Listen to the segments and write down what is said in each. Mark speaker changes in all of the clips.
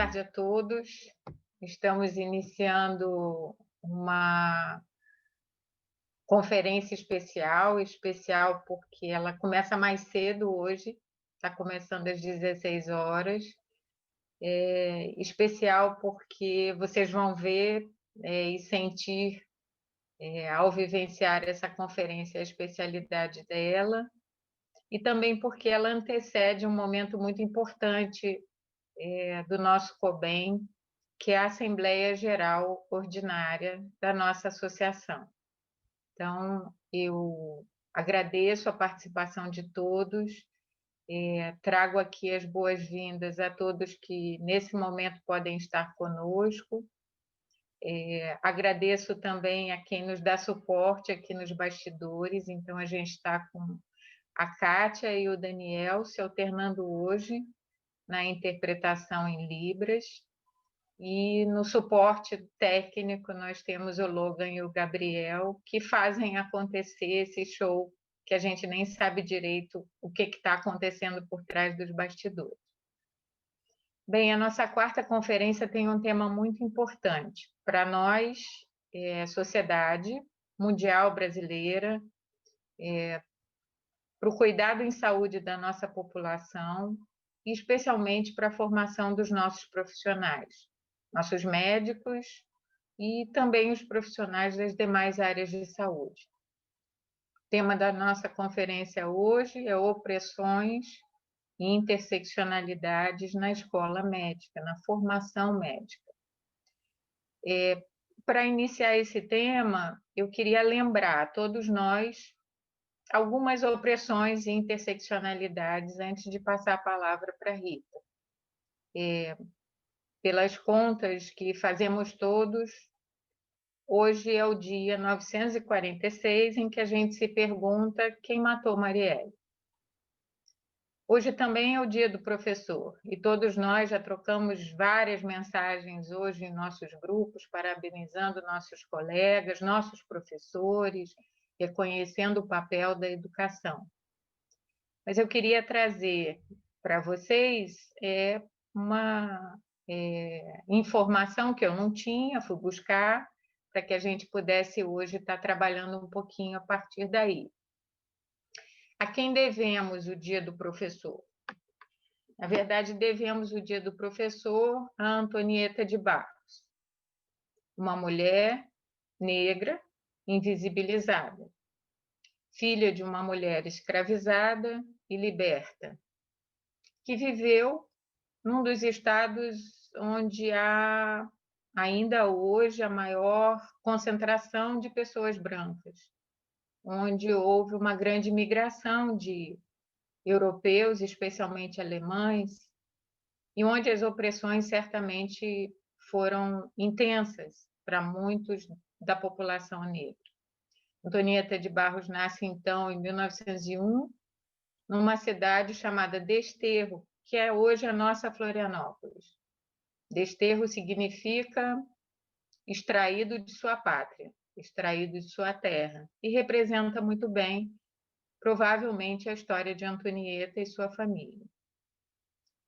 Speaker 1: Boa tarde a todos. Estamos iniciando uma conferência especial porque ela começa mais cedo hoje, está começando às 16 horas. Especial porque vocês vão ver e sentir, ao vivenciar essa conferência, a especialidade dela, e também porque ela antecede um momento muito importante do nosso COBEM, que é a Assembleia Geral Ordinária da nossa associação. Então, eu agradeço a participação de todos, trago aqui as boas-vindas a todos que nesse momento podem estar conosco, agradeço também a quem nos dá suporte aqui nos bastidores. Então, a gente está com a Kátia e o Daniel se alternando hoje na interpretação em Libras. E no suporte técnico nós temos o Logan e o Gabriel, que fazem acontecer esse show que a gente nem sabe direito o que está acontecendo por trás dos bastidores. Bem, a nossa quarta conferência tem um tema muito importante para nós, sociedade mundial brasileira, para o cuidado em saúde da nossa população, e especialmente para a formação dos nossos profissionais, nossos médicos e também os profissionais das demais áreas de saúde. O tema da nossa conferência hoje é opressões e interseccionalidades na escola médica, na formação médica. Para iniciar esse tema, eu queria lembrar a todos nós algumas opressões e interseccionalidades antes de passar a palavra para a Rita. Pelas contas que fazemos todos, hoje é o dia 946 em que a gente se pergunta quem matou Marielle. Hoje também é o dia do professor, e todos nós já trocamos várias mensagens hoje em nossos grupos, parabenizando nossos colegas, nossos professores, reconhecendo o papel da educação. Mas eu queria trazer para vocês uma informação que eu não tinha, fui buscar, para que a gente pudesse hoje estar trabalhando um pouquinho a partir daí. A quem devemos o Dia do Professor? Na verdade, devemos o Dia do Professor a Antonieta de Barros, uma mulher negra invisibilizada, filha de uma mulher escravizada e liberta, que viveu num dos estados onde há ainda hoje a maior concentração de pessoas brancas, onde houve uma grande migração de europeus, especialmente alemães, e onde as opressões certamente foram intensas para muitos da população negra. Antonieta de Barros nasce, então, em 1901, numa cidade chamada Desterro, que é hoje a nossa Florianópolis. Desterro significa extraído de sua pátria, extraído de sua terra, e representa muito bem, provavelmente, a história de Antonieta e sua família.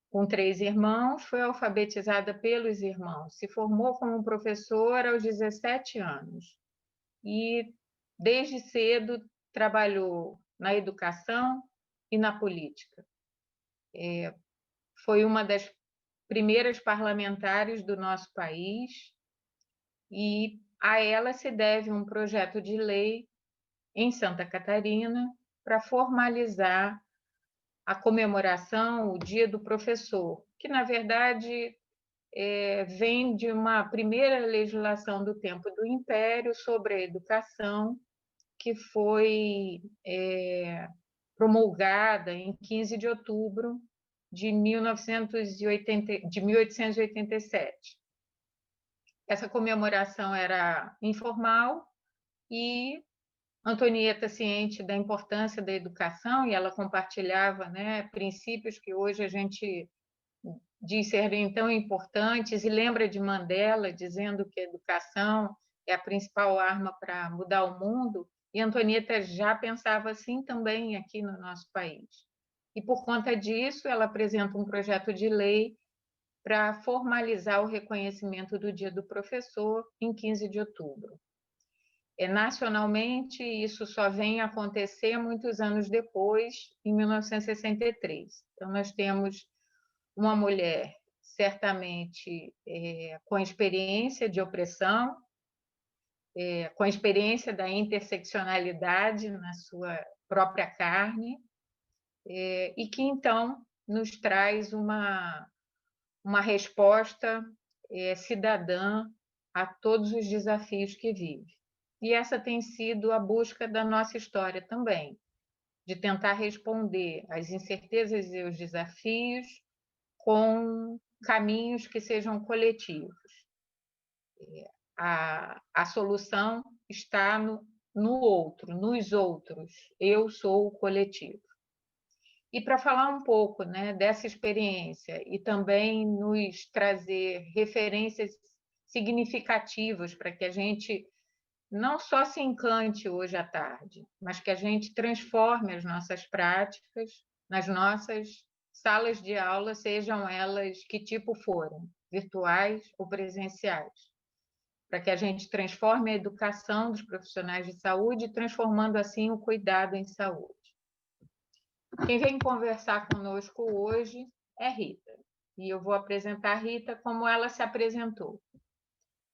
Speaker 1: Com 3 irmãos, foi alfabetizada pelos irmãos, se formou como professora aos 17 anos e, desde cedo, trabalhou na educação e na política. Foi uma das primeiras parlamentares do nosso país e a ela se deve um projeto de lei em Santa Catarina para formalizar a comemoração, o Dia do Professor, que, na verdade, vem de uma primeira legislação do tempo do Império sobre a educação, que foi promulgada em 15 de outubro de 1887. Essa comemoração era informal e Antonieta, ciente da importância da educação, e ela compartilhava, princípios que hoje a gente diz serem tão importantes, e lembra de Mandela, dizendo que a educação é a principal arma para mudar o mundo, e Antonieta já pensava assim também aqui no nosso país. E, por conta disso, ela apresenta um projeto de lei para formalizar o reconhecimento do Dia do Professor em 15 de outubro. Nacionalmente, isso só vem acontecer muitos anos depois, em 1963. Então, nós temos uma mulher, certamente, com experiência de opressão, com a experiência da interseccionalidade na sua própria carne, e que, então, nos traz uma resposta cidadã a todos os desafios que vive. E essa tem sido a busca da nossa história também, de tentar responder às incertezas e os desafios com caminhos que sejam coletivos. A solução está no outro, nos outros. Eu sou o coletivo. E para falar um pouco, né, dessa experiência e também nos trazer referências significativas para que a gente não só se encante hoje à tarde, mas que a gente transforme as nossas práticas nas nossas salas de aula, sejam elas que tipo forem, virtuais ou presenciais, para que a gente transforme a educação dos profissionais de saúde, transformando assim o cuidado em saúde. Quem vem conversar conosco hoje é Rita, e eu vou apresentar a Rita como ela se apresentou.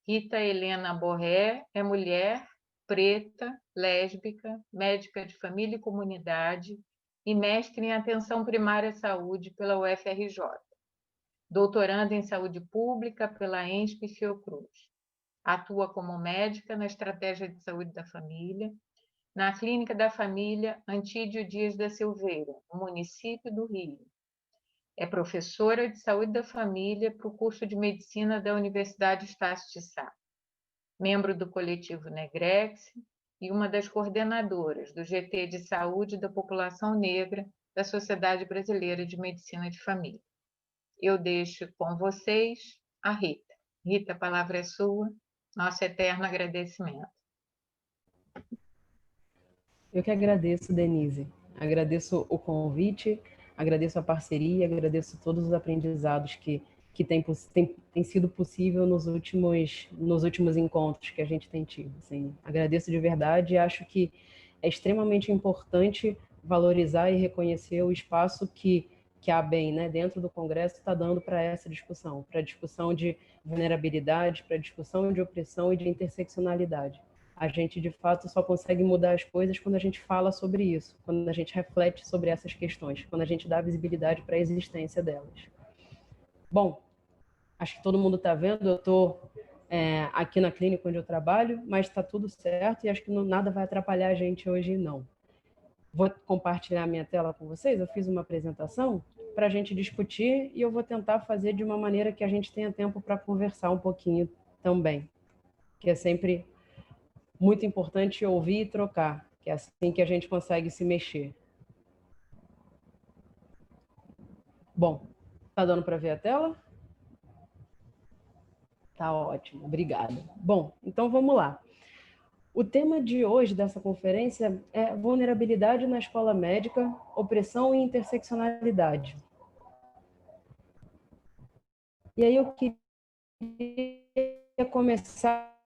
Speaker 1: Rita Helena Borré é mulher, preta, lésbica, médica de família e comunidade e mestre em atenção primária à saúde pela UFRJ, doutoranda em saúde pública pela ENSP e Fiocruz. Atua como médica na estratégia de saúde da família, na Clínica da Família Antídio Dias da Silveira, no município do Rio. É professora de saúde da família para o curso de medicina da Universidade Estácio de Sá, membro do coletivo Negrex e uma das coordenadoras do GT de Saúde da População Negra da Sociedade Brasileira de Medicina de Família. Eu deixo com vocês a Rita. Rita, a palavra é sua. Nosso eterno agradecimento.
Speaker 2: Eu que agradeço, Denise. Agradeço o convite, agradeço a parceria, agradeço todos os aprendizados que tem sido possível nos últimos encontros que a gente tem tido. Assim, agradeço de verdade e acho que é extremamente importante valorizar e reconhecer o espaço que a ABEM, né, dentro do Congresso, está dando para essa discussão, para a discussão de vulnerabilidade, para a discussão de opressão e de interseccionalidade. A gente, de fato, só consegue mudar as coisas quando a gente fala sobre isso, quando a gente reflete sobre essas questões, quando a gente dá visibilidade para a existência delas. Bom, acho que todo mundo está vendo, eu estou aqui na clínica onde eu trabalho, mas está tudo certo e acho que nada vai atrapalhar a gente hoje, não. Vou compartilhar minha tela com vocês, eu fiz uma apresentação para a gente discutir e eu vou tentar fazer de uma maneira que a gente tenha tempo para conversar um pouquinho também, que é sempre muito importante ouvir e trocar, que é assim que a gente consegue se mexer. Bom, tá dando para ver a tela? Tá ótimo, obrigada. Bom, então vamos lá. O tema de hoje dessa conferência é vulnerabilidade na escola médica, opressão e interseccionalidade. E aí eu queria começar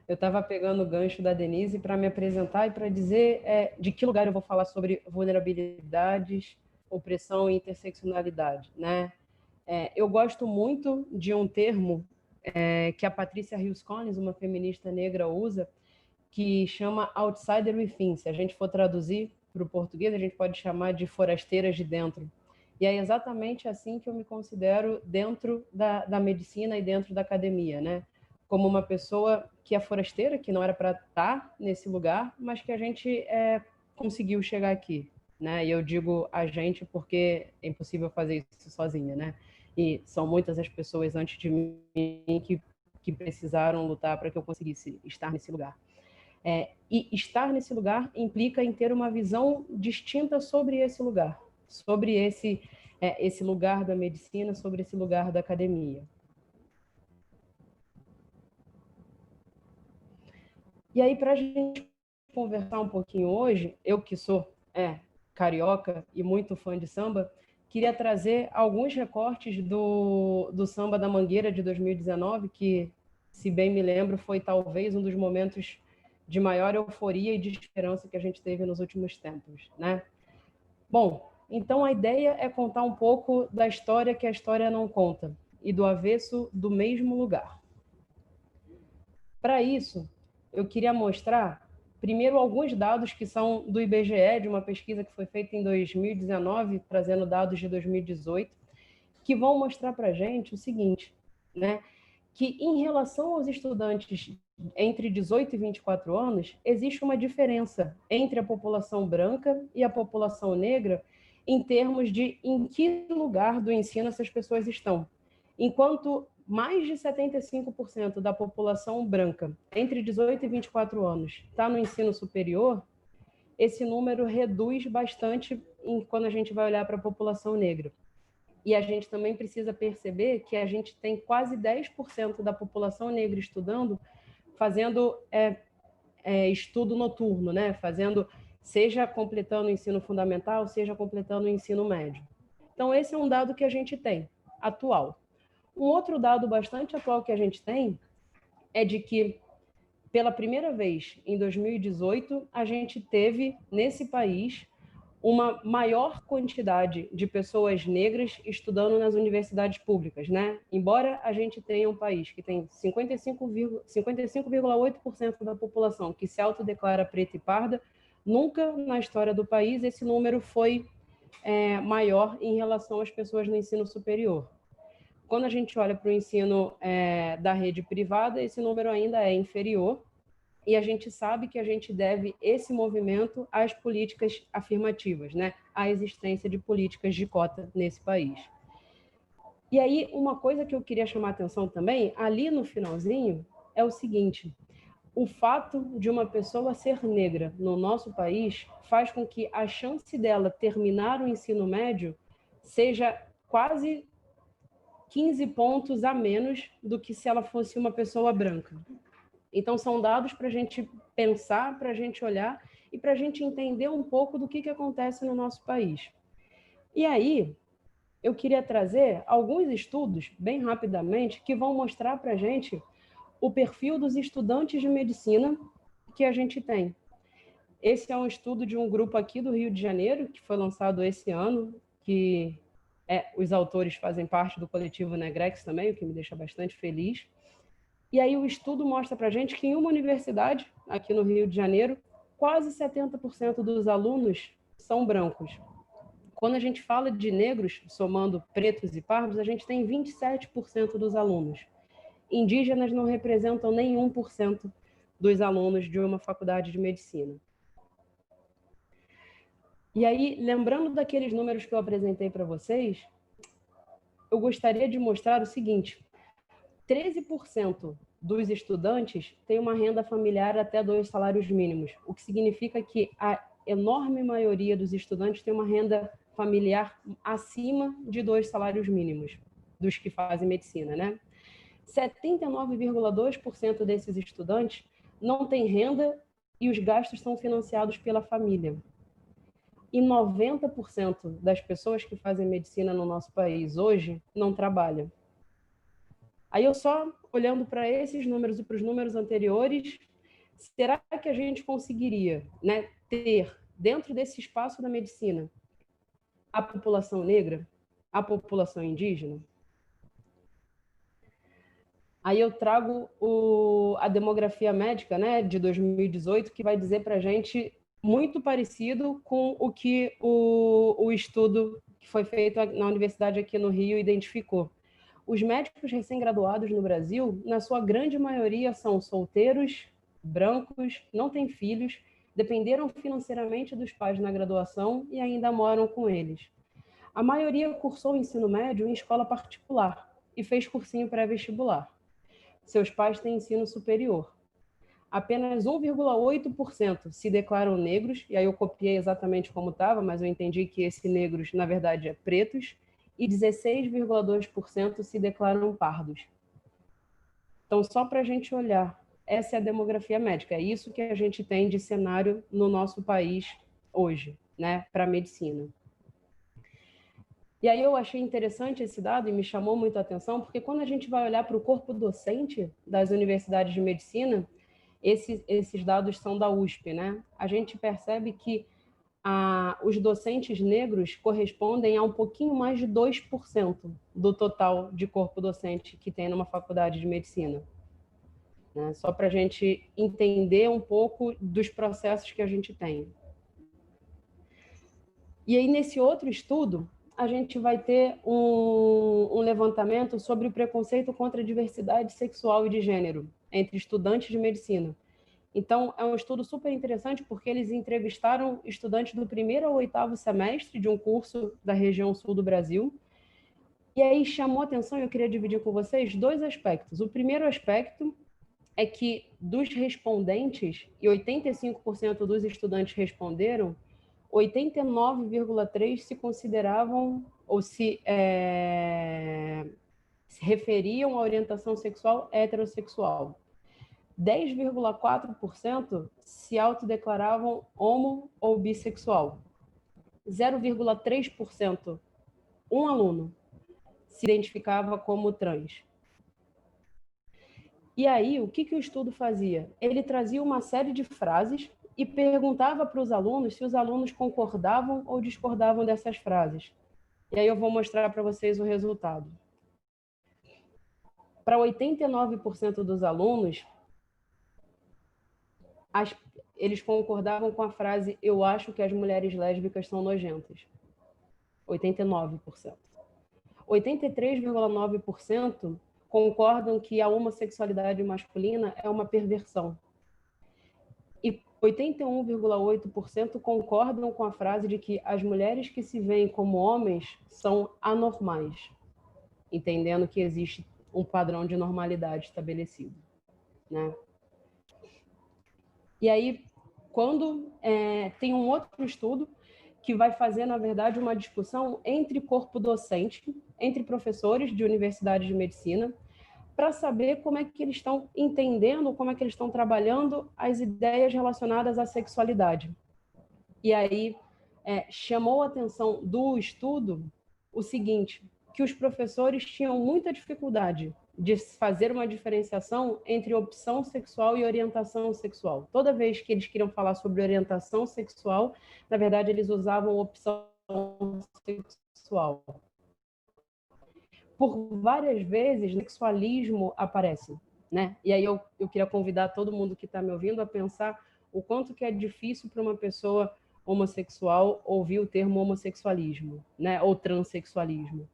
Speaker 2: Eu estava pegando o gancho da Denise para me apresentar e para dizer de que lugar eu vou falar sobre vulnerabilidades, opressão e interseccionalidade, né? Eu gosto muito de um termo que a Patrícia Hills Collins, uma feminista negra, usa, que chama outsider within. Se a gente for traduzir para o português, a gente pode chamar de forasteiras de dentro. E é exatamente assim que eu me considero dentro da medicina e dentro da academia, né? Como uma pessoa que é forasteira, que não era para estar nesse lugar, mas que a gente conseguiu chegar aqui, né? E eu digo a gente porque é impossível fazer isso sozinha, né? E são muitas as pessoas antes de mim que precisaram lutar para que eu conseguisse estar nesse lugar. E estar nesse lugar implica em ter uma visão distinta sobre esse lugar, sobre esse lugar da medicina, sobre esse lugar da academia. E aí, para a gente conversar um pouquinho hoje, eu que sou carioca e muito fã de samba, queria trazer alguns recortes do Samba da Mangueira de 2019, que, se bem me lembro, foi talvez um dos momentos de maior euforia e de esperança que a gente teve nos últimos tempos, né? Bom, então a ideia é contar um pouco da história que a história não conta e do avesso do mesmo lugar. Para isso, eu queria mostrar primeiro alguns dados que são do IBGE, de uma pesquisa que foi feita em 2019, trazendo dados de 2018, que vão mostrar para a gente o seguinte, né? Que em relação aos estudantes entre 18 e 24 anos, existe uma diferença entre a população branca e a população negra em termos de em que lugar do ensino essas pessoas estão. Enquanto mais de 75% da população branca entre 18 e 24 anos está no ensino superior, esse número reduz bastante quando a gente vai olhar para a população negra. E a gente também precisa perceber que a gente tem quase 10% da população negra estudando, fazendo estudo noturno, né? Fazendo, seja completando o ensino fundamental, seja completando o ensino médio. Então, esse é um dado que a gente tem, atual. Um outro dado bastante atual que a gente tem é de que, pela primeira vez, em 2018, a gente teve, nesse país, uma maior quantidade de pessoas negras estudando nas universidades públicas, né? Embora a gente tenha um país que tem 55,8% da população que se autodeclara preta e parda, nunca na história do país esse número foi maior em relação às pessoas no ensino superior. Quando a gente olha para o ensino da rede privada, esse número ainda é inferior, e a gente sabe que a gente deve esse movimento às políticas afirmativas, né? À existência de políticas de cota nesse país. E aí, uma coisa que eu queria chamar a atenção também, ali no finalzinho, é o seguinte: o fato de uma pessoa ser negra no nosso país faz com que a chance dela terminar o ensino médio seja quase 15 pontos a menos do que se ela fosse uma pessoa branca. Então, são dados para a gente pensar, para a gente olhar e para a gente entender um pouco do que acontece no nosso país. E aí, eu queria trazer alguns estudos, bem rapidamente, que vão mostrar para a gente o perfil dos estudantes de medicina que a gente tem. Esse é um estudo de um grupo aqui do Rio de Janeiro, que foi lançado esse ano, que os autores fazem parte do coletivo Negrex também, o que me deixa bastante feliz. E aí o estudo mostra para a gente que em uma universidade, aqui no Rio de Janeiro, quase 70% dos alunos são brancos. Quando a gente fala de negros, somando pretos e pardos, a gente tem 27% dos alunos. Indígenas não representam nem 1% dos alunos de uma faculdade de medicina. E aí, lembrando daqueles números que eu apresentei para vocês, eu gostaria de mostrar o seguinte: 13% dos estudantes têm uma renda familiar até 2 salários mínimos, o que significa que a enorme maioria dos estudantes tem uma renda familiar acima de 2 salários mínimos, dos que fazem medicina, né? 79,2% desses estudantes não têm renda e os gastos são financiados pela família. E 90% das pessoas que fazem medicina no nosso país hoje não trabalham. Aí eu só olhando para esses números e para os números anteriores, será que a gente conseguiria, né, ter dentro desse espaço da medicina a população negra, a população indígena? Aí eu trago a demografia médica, né, de 2018, que vai dizer para a gente muito parecido com o que o estudo que foi feito na universidade aqui no Rio identificou. Os médicos recém-graduados no Brasil, na sua grande maioria, são solteiros, brancos, não têm filhos, dependeram financeiramente dos pais na graduação e ainda moram com eles. A maioria cursou o ensino médio em escola particular e fez cursinho pré-vestibular. Seus pais têm ensino superior. Apenas 1,8% se declaram negros, e aí eu copiei exatamente como estava, mas eu entendi que esse negros, na verdade, é pretos, e 16,2% se declaram pardos. Então, só para a gente olhar, essa é a demografia médica, é isso que a gente tem de cenário no nosso país hoje, né, para a medicina. E aí eu achei interessante esse dado e me chamou muito a atenção, porque quando a gente vai olhar para o corpo docente das universidades de medicina, esses dados são da USP, né? A gente percebe que os docentes negros correspondem a um pouquinho mais de 2% do total de corpo docente que tem numa faculdade de medicina. Né? Só para a gente entender um pouco dos processos que a gente tem. E aí, nesse outro estudo, a gente vai ter um levantamento sobre o preconceito contra a diversidade sexual e de gênero entre estudantes de medicina. Então, é um estudo super interessante porque eles entrevistaram estudantes do 1º ao 8º semestre de um curso da região sul do Brasil. E aí chamou a atenção, e eu queria dividir com vocês 2 aspectos. O primeiro aspecto é que dos respondentes, e 85% dos estudantes responderam, 89,3% se consideravam ou se referiam à orientação sexual heterossexual. 10,4% se autodeclaravam homo ou bissexual. 0,3%, um aluno, se identificava como trans. E aí, o que o estudo fazia? Ele trazia uma série de frases e perguntava para os alunos se os alunos concordavam ou discordavam dessas frases. E aí eu vou mostrar para vocês o resultado. Para 89% dos alunos, eles concordavam com a frase "eu acho que as mulheres lésbicas são nojentas". 89%. 83,9% concordam que a homossexualidade masculina é uma perversão. E 81,8% concordam com a frase de que as mulheres que se veem como homens são anormais, entendendo que existe um padrão de normalidade estabelecido, né? E aí, quando tem um outro estudo que vai fazer, na verdade, uma discussão entre corpo docente, entre professores de universidades de medicina, para saber como é que eles estão entendendo, como é que eles estão trabalhando as ideias relacionadas à sexualidade. E aí chamou a atenção do estudo o seguinte, que os professores tinham muita dificuldade de fazer uma diferenciação entre opção sexual e orientação sexual. Toda vez que eles queriam falar sobre orientação sexual, na verdade, eles usavam opção sexual. Por várias vezes, sexualismo aparece, né? E aí eu queria convidar todo mundo que está me ouvindo a pensar o quanto que é difícil para uma pessoa homossexual ouvir o termo homossexualismo, né? Ou transexualismo.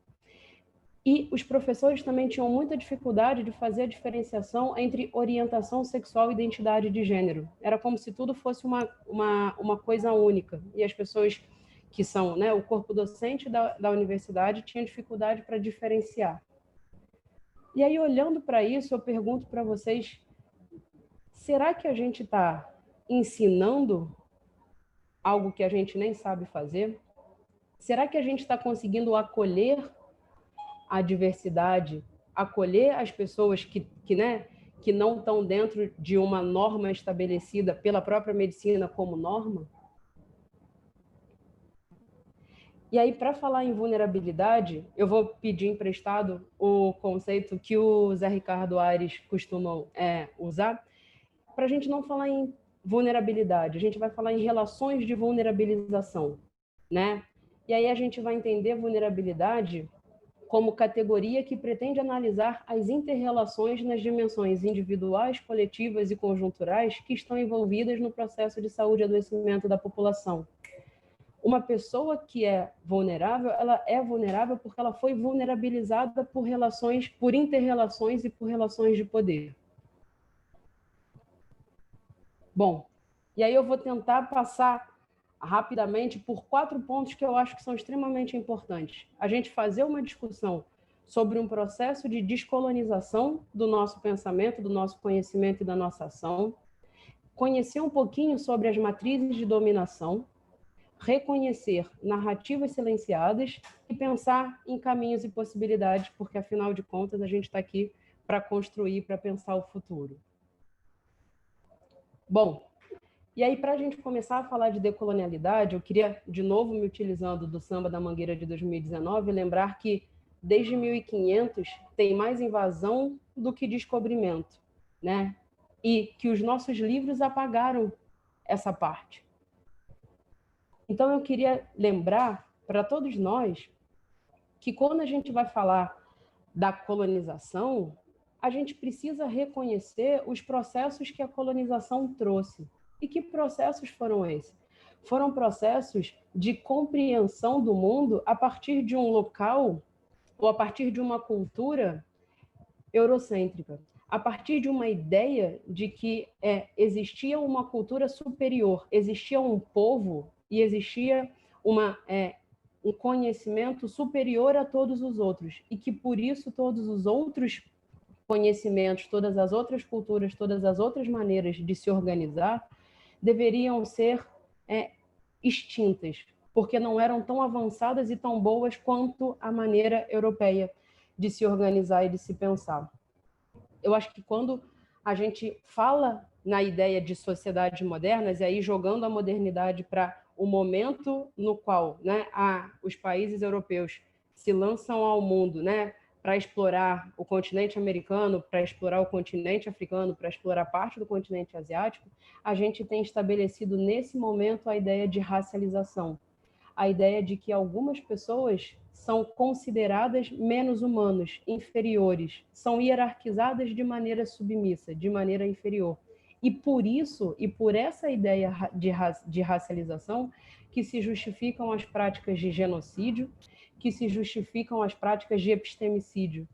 Speaker 2: E os professores também tinham muita dificuldade de fazer a diferenciação entre orientação sexual e identidade de gênero. Era como se tudo fosse uma coisa única. E as pessoas que são, né, o corpo docente da universidade tinham dificuldade para diferenciar. E aí, olhando para isso, eu pergunto para vocês, será que a gente está ensinando algo que a gente nem sabe fazer? Será que a gente está conseguindo acolher a diversidade, acolher as pessoas que não estão dentro de uma norma estabelecida pela própria medicina como norma? E aí, para falar em vulnerabilidade, eu vou pedir emprestado o conceito que o Zé Ricardo Aires costumam usar, para a gente não falar em vulnerabilidade, a gente vai falar em relações de vulnerabilização, né? E aí a gente vai entender vulnerabilidade como categoria que pretende analisar as inter-relações nas dimensões individuais, coletivas e conjunturais que estão envolvidas no processo de saúde e adoecimento da população. Uma pessoa que é vulnerável, ela é vulnerável porque ela foi vulnerabilizada por relações, por inter-relações e por relações de poder. Bom, e aí eu vou tentar passar rapidamente por 4 pontos que eu acho que são extremamente importantes. A gente fazer uma discussão sobre um processo de descolonização do nosso pensamento, do nosso conhecimento e da nossa ação, conhecer um pouquinho sobre as matrizes de dominação, reconhecer narrativas silenciadas e pensar em caminhos e possibilidades, porque, afinal de contas, a gente está aqui para construir, para pensar o futuro. Bom, e aí, para a gente começar a falar de decolonialidade, eu queria, de novo, me utilizando do Samba da Mangueira de 2019, lembrar que, desde 1500, tem mais invasão do que descobrimento, né? E que os nossos livros apagaram essa parte. Então, eu queria lembrar para todos nós que, quando a gente vai falar da colonização, a gente precisa reconhecer os processos que a colonização trouxe. E que processos foram esses? Foram processos de compreensão do mundo a partir de um local ou a partir de uma cultura eurocêntrica, a partir de uma ideia de que existia uma cultura superior, existia um povo e existia um conhecimento superior a todos os outros, e que por isso todos os outros conhecimentos, todas as outras culturas, todas as outras maneiras de se organizar deveriam ser extintas, porque não eram tão avançadas e tão boas quanto a maneira europeia de se organizar e de se pensar. Eu acho que quando a gente fala na ideia de sociedades modernas, e aí jogando a modernidade para o momento no qual, né, os países europeus se lançam ao mundo, né, para explorar o continente americano, para explorar o continente africano, para explorar parte do continente asiático, a gente tem estabelecido nesse momento a ideia de racialização, a ideia de que algumas pessoas são consideradas menos humanos, inferiores, são hierarquizadas de maneira submissa, de maneira inferior. E por isso, e por essa ideia de racialização, que se justificam as práticas de genocídio, que se justificam as práticas de epistemicídio,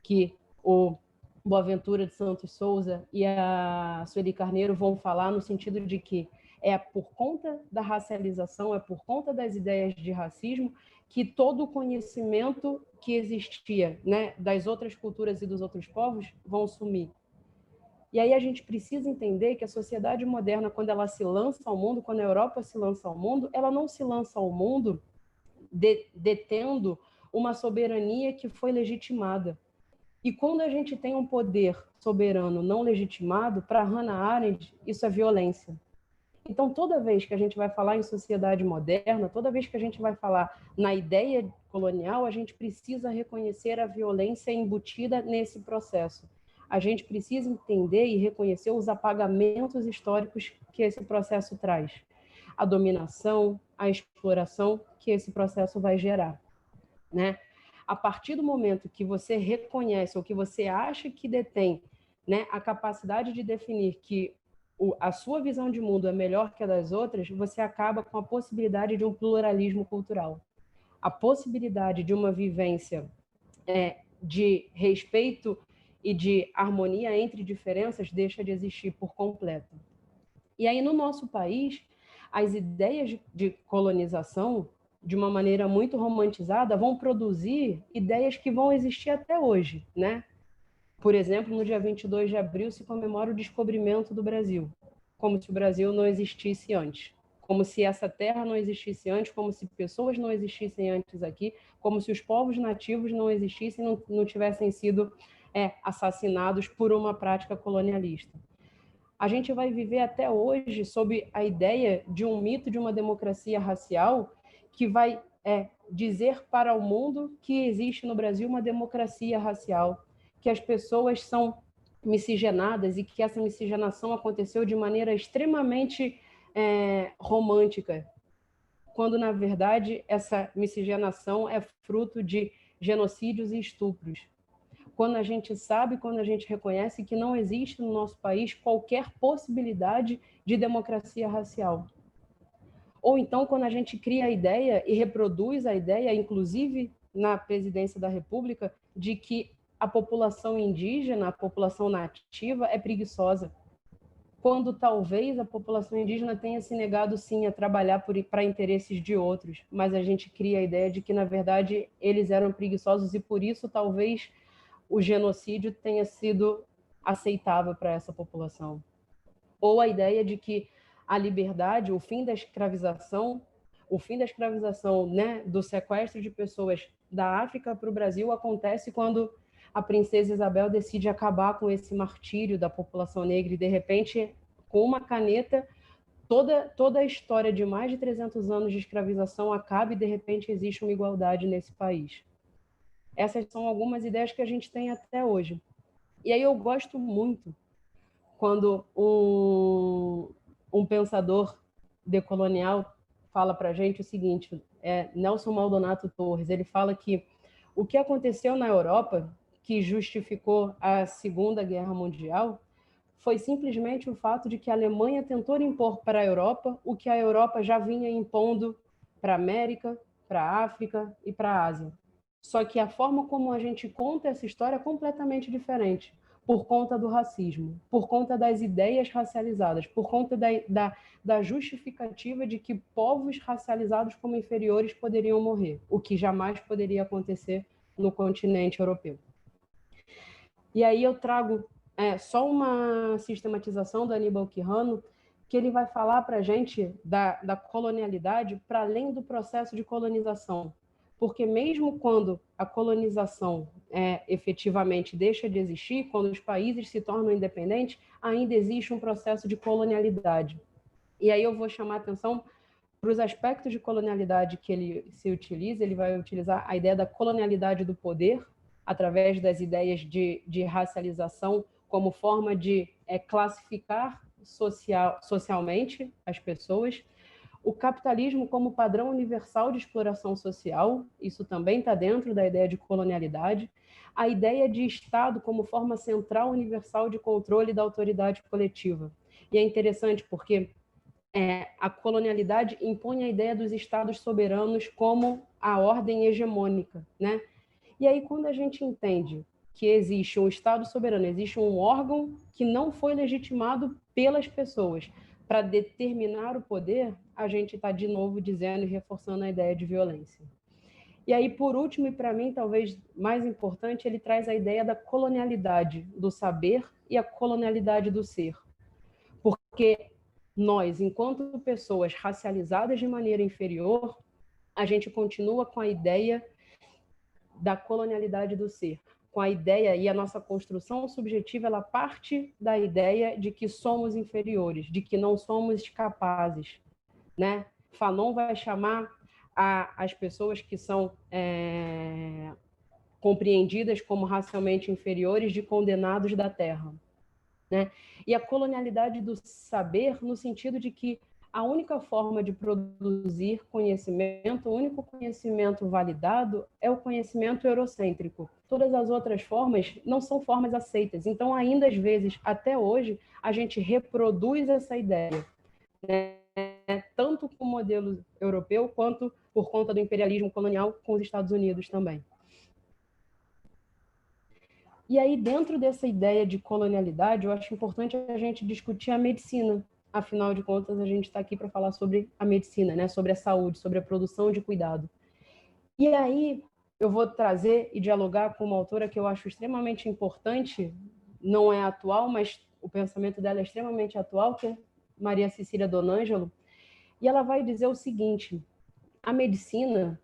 Speaker 2: que o Boaventura de Santos Souza e a Sueli Carneiro vão falar no sentido de que é por conta da racialização, é por conta das ideias de racismo que todo o conhecimento que existia, né, das outras culturas e dos outros povos vão sumir. E aí a gente precisa entender que a sociedade moderna, quando ela se lança ao mundo, quando a Europa se lança ao mundo, ela não se lança ao mundo detendo uma soberania que foi legitimada. E quando a gente tem um poder soberano não legitimado, para Hannah Arendt, isso é violência. Então, toda vez que a gente vai falar em sociedade moderna, toda vez que a gente vai falar na ideia colonial, a gente precisa reconhecer a violência embutida nesse processo. A gente precisa entender e reconhecer os apagamentos históricos que esse processo traz. A dominação, a exploração que esse processo vai gerar, né? A partir do momento que você reconhece ou que você acha que detém, né, a capacidade de definir que a sua visão de mundo é melhor que a das outras, você acaba com a possibilidade de um pluralismo cultural. A possibilidade de uma vivência de respeito e de harmonia entre diferenças deixa de existir por completo. E aí, no nosso país, as ideias de colonização, de uma maneira muito romantizada, vão produzir ideias que vão existir até hoje, né? Por exemplo, no dia 22 de abril se comemora o descobrimento do Brasil, como se o Brasil não existisse antes, como se essa terra não existisse antes, como se pessoas não existissem antes aqui, como se os povos nativos não existissem, não tivessem sido assassinados por uma prática colonialista. A gente vai viver até hoje sob a ideia de um mito de uma democracia racial que vai é dizer para o mundo que existe no Brasil uma democracia racial, que as pessoas são miscigenadas e que essa miscigenação aconteceu de maneira extremamente romântica, quando, na verdade, essa miscigenação é fruto de genocídios e estupros. Quando a gente sabe, quando a gente reconhece que não existe no nosso país qualquer possibilidade de democracia racial. Ou então, quando a gente cria a ideia e reproduz a ideia, inclusive na presidência da República, de que a população indígena, a população nativa é preguiçosa, quando talvez a população indígena tenha se negado, sim, a trabalhar para interesses de outros, mas a gente cria a ideia de que, na verdade, eles eram preguiçosos e, por isso, talvez o genocídio tenha sido aceitável para essa população. Ou a ideia de que a liberdade, o fim da escravização, né, do sequestro de pessoas da África para o Brasil acontece quando a princesa Isabel decide acabar com esse martírio da população negra e, de repente, com uma caneta, toda a história de mais de 300 anos de escravização acaba e, de repente, existe uma igualdade nesse país. Essas são algumas ideias que a gente tem até hoje. E aí eu gosto muito quando um pensador decolonial fala para a gente o seguinte, Nelson Maldonado Torres, ele fala que o que aconteceu na Europa, que justificou a Segunda Guerra Mundial, foi simplesmente o fato de que a Alemanha tentou impor para a Europa o que a Europa já vinha impondo para a América, para a África e para a Ásia. Só que a forma como a gente conta essa história é completamente diferente, por conta do racismo, por conta das ideias racializadas, por conta da justificativa de que povos racializados como inferiores poderiam morrer, o que jamais poderia acontecer no continente europeu. E aí eu trago só uma sistematização do Aníbal Quijano, que ele vai falar para a gente da colonialidade para além do processo de colonização. Porque mesmo quando a colonização efetivamente deixa de existir, quando os países se tornam independentes, ainda existe um processo de colonialidade. E aí eu vou chamar a atenção para os aspectos de colonialidade que ele se utiliza, ele vai utilizar a ideia da colonialidade do poder, através das ideias de racialização como forma de classificar socialmente as pessoas, o capitalismo como padrão universal de exploração social, isso também está dentro da ideia de colonialidade, a ideia de Estado como forma central universal de controle da autoridade coletiva. E é interessante porque a colonialidade impõe a ideia dos Estados soberanos como a ordem hegemônica, né? E aí, quando a gente entende que existe um Estado soberano, existe um órgão que não foi legitimado pelas pessoas para determinar o poder, a gente está de novo dizendo e reforçando a ideia de violência. E aí, por último, e para mim talvez mais importante, ele traz a ideia da colonialidade do saber e a colonialidade do ser. Porque nós, enquanto pessoas racializadas de maneira inferior, a gente continua com a ideia da colonialidade do ser, com a ideia, e a nossa construção subjetiva, ela parte da ideia de que somos inferiores, de que não somos capazes, né? Fanon vai chamar as pessoas que são compreendidas como racialmente inferiores de condenados da terra, né? E a colonialidade do saber no sentido de que a única forma de produzir conhecimento, o único conhecimento validado é o conhecimento eurocêntrico. Todas as outras formas não são formas aceitas. Então, ainda às vezes, até hoje, a gente reproduz essa ideia, né? Tanto com o modelo europeu, quanto por conta do imperialismo colonial com os Estados Unidos também. E aí, dentro dessa ideia de colonialidade, eu acho importante a gente discutir a medicina. Afinal de contas, a gente está aqui para falar sobre a medicina, né? Sobre a saúde, sobre a produção de cuidado. E aí, eu vou trazer e dialogar com uma autora que eu acho extremamente importante, não é atual, mas o pensamento dela é extremamente atual, que é Maria Cecília Donângelo, e ela vai dizer o seguinte: a medicina,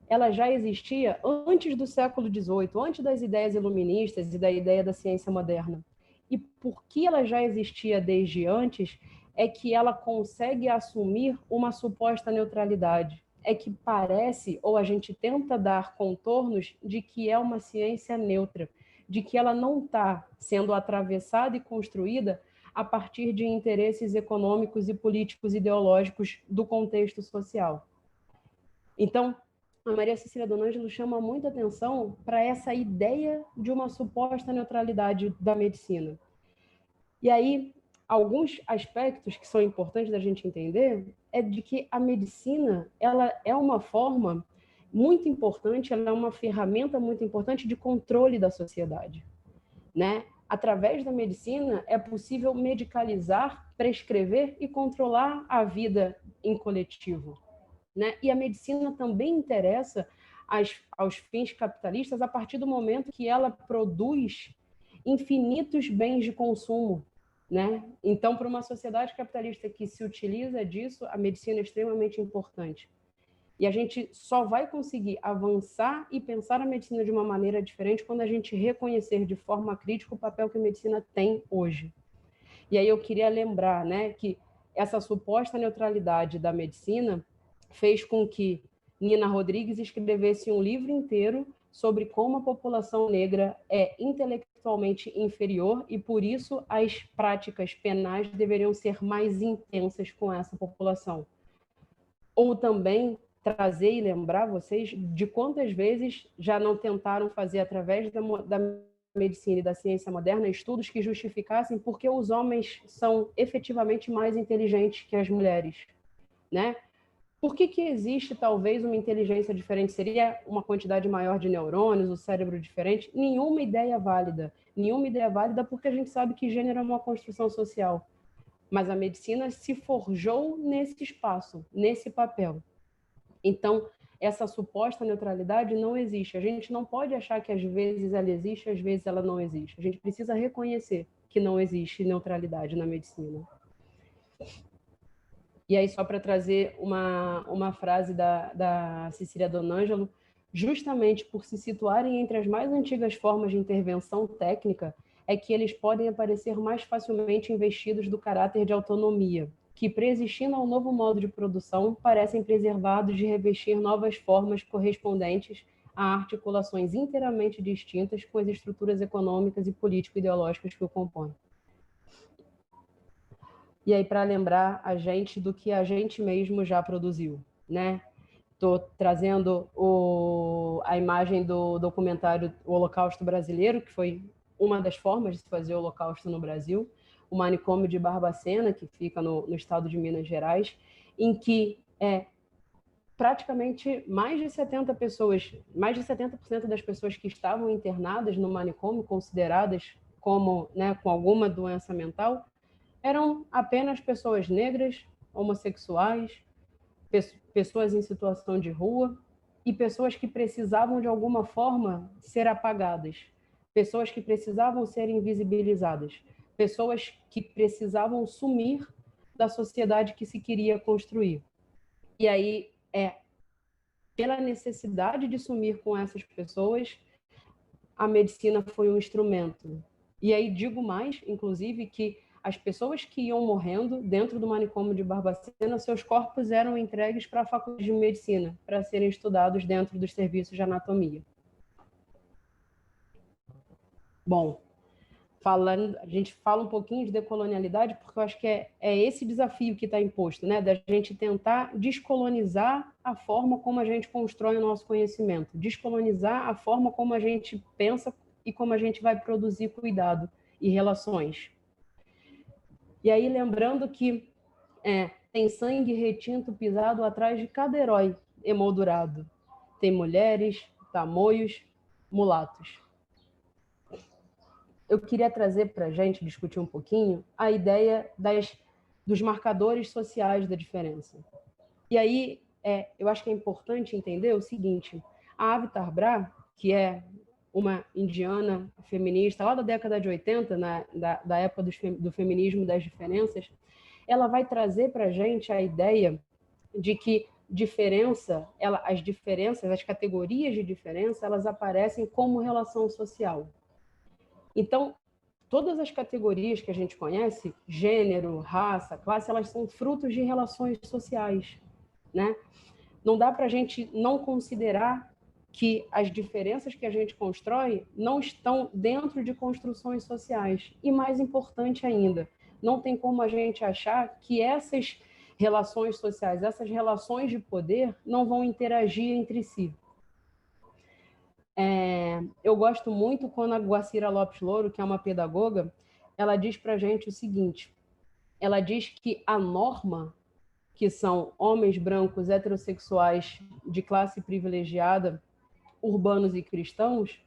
Speaker 2: ela já existia antes do século XVIII, antes das ideias iluministas e da ideia da ciência moderna. E por que ela já existia desde antes é que ela consegue assumir uma suposta neutralidade. é que parece, ou a gente tenta dar contornos de que é uma ciência neutra, de que ela não está sendo atravessada e construída a partir de interesses econômicos e políticos ideológicos do contexto social. Então, a Maria Cecília Donângelo chama muita atenção para essa ideia de uma suposta neutralidade da medicina. E aí, alguns aspectos que são importantes da gente entender é de que a medicina, ela é uma forma muito importante, ela é uma ferramenta muito importante de controle da sociedade, né? Através da medicina é possível medicalizar, prescrever e controlar a vida em coletivo, né? E a medicina também interessa aos fins capitalistas a partir do momento que ela produz infinitos bens de consumo, né? Então, para uma sociedade capitalista que se utiliza disso, a medicina é extremamente importante. E a gente só vai conseguir avançar e pensar a medicina de uma maneira diferente quando a gente reconhecer de forma crítica o papel que a medicina tem hoje. E aí eu queria lembrar, né, que essa suposta neutralidade da medicina fez com que Nina Rodrigues escrevesse um livro inteiro sobre como a população negra é intelectualmente inferior e, por isso, as práticas penais deveriam ser mais intensas com essa população. Ou também trazer e lembrar vocês de quantas vezes já não tentaram fazer, através da medicina e da ciência moderna, estudos que justificassem por que os homens são efetivamente mais inteligentes que as mulheres, né? Por que existe talvez uma inteligência diferente? Seria uma quantidade maior de neurônios, o cérebro diferente? Nenhuma ideia válida. Nenhuma ideia válida porque a gente sabe que gênero é uma construção social. Mas a medicina se forjou nesse espaço, nesse papel. Então, essa suposta neutralidade não existe. A gente não pode achar que às vezes ela existe, às vezes ela não existe. A gente precisa reconhecer que não existe neutralidade na medicina. E aí, só para trazer uma frase da Cecília Donângelo, justamente por se situarem entre as mais antigas formas de intervenção técnica, é que eles podem aparecer mais facilmente investidos do caráter de autonomia, que, preexistindo ao novo modo de produção, parecem preservados de revestir novas formas correspondentes a articulações inteiramente distintas com as estruturas econômicas e político-ideológicas que o compõem. E aí, para lembrar a gente do que a gente mesmo já produziu, né? Estou trazendo a imagem do documentário O Holocausto Brasileiro, que foi uma das formas de se fazer o Holocausto no Brasil, o manicômio de Barbacena, que fica no estado de Minas Gerais, em que praticamente mais de 70% das pessoas que estavam internadas no manicômio, consideradas como, né, com alguma doença mental, eram apenas pessoas negras, homossexuais, pessoas em situação de rua e pessoas que precisavam de alguma forma ser apagadas, pessoas que precisavam ser invisibilizadas, pessoas que precisavam sumir da sociedade que se queria construir. E aí, pela necessidade de sumir com essas pessoas, a medicina foi um instrumento. E aí digo mais, inclusive, que as pessoas que iam morrendo dentro do manicômio de Barbacena, seus corpos eram entregues para a faculdade de medicina, para serem estudados dentro dos serviços de anatomia. Bom, a gente fala um pouquinho de decolonialidade, porque eu acho que é esse desafio que está imposto, né? Da gente tentar descolonizar a forma como a gente constrói o nosso conhecimento, descolonizar a forma como a gente pensa e como a gente vai produzir cuidado e relações. E aí, lembrando que tem sangue retinto pisado atrás de cada herói emoldurado. Tem mulheres, tamoios, mulatos. Eu queria trazer para a gente discutir um pouquinho a ideia dos marcadores sociais da diferença. E aí, eu acho que é importante entender o seguinte: a Avitar Brar, que é uma indiana feminista lá da década de 80, da época do feminismo das diferenças, ela vai trazer para a gente a ideia de que as diferenças, as categorias de diferença, elas aparecem como relação social. Então, todas as categorias que a gente conhece, gênero, raça, classe, elas são frutos de relações sociais, né? não dá para a gente não considerar que as diferenças que a gente constrói não estão dentro de construções sociais. E mais importante ainda, não tem como a gente achar que essas relações sociais, essas relações de poder não vão interagir entre si. Eu gosto muito quando a Guacira Lopes Louro, que é uma pedagoga, ela diz para a gente o seguinte, ela diz que a norma, que são homens brancos heterossexuais de classe privilegiada, urbanos e cristãos,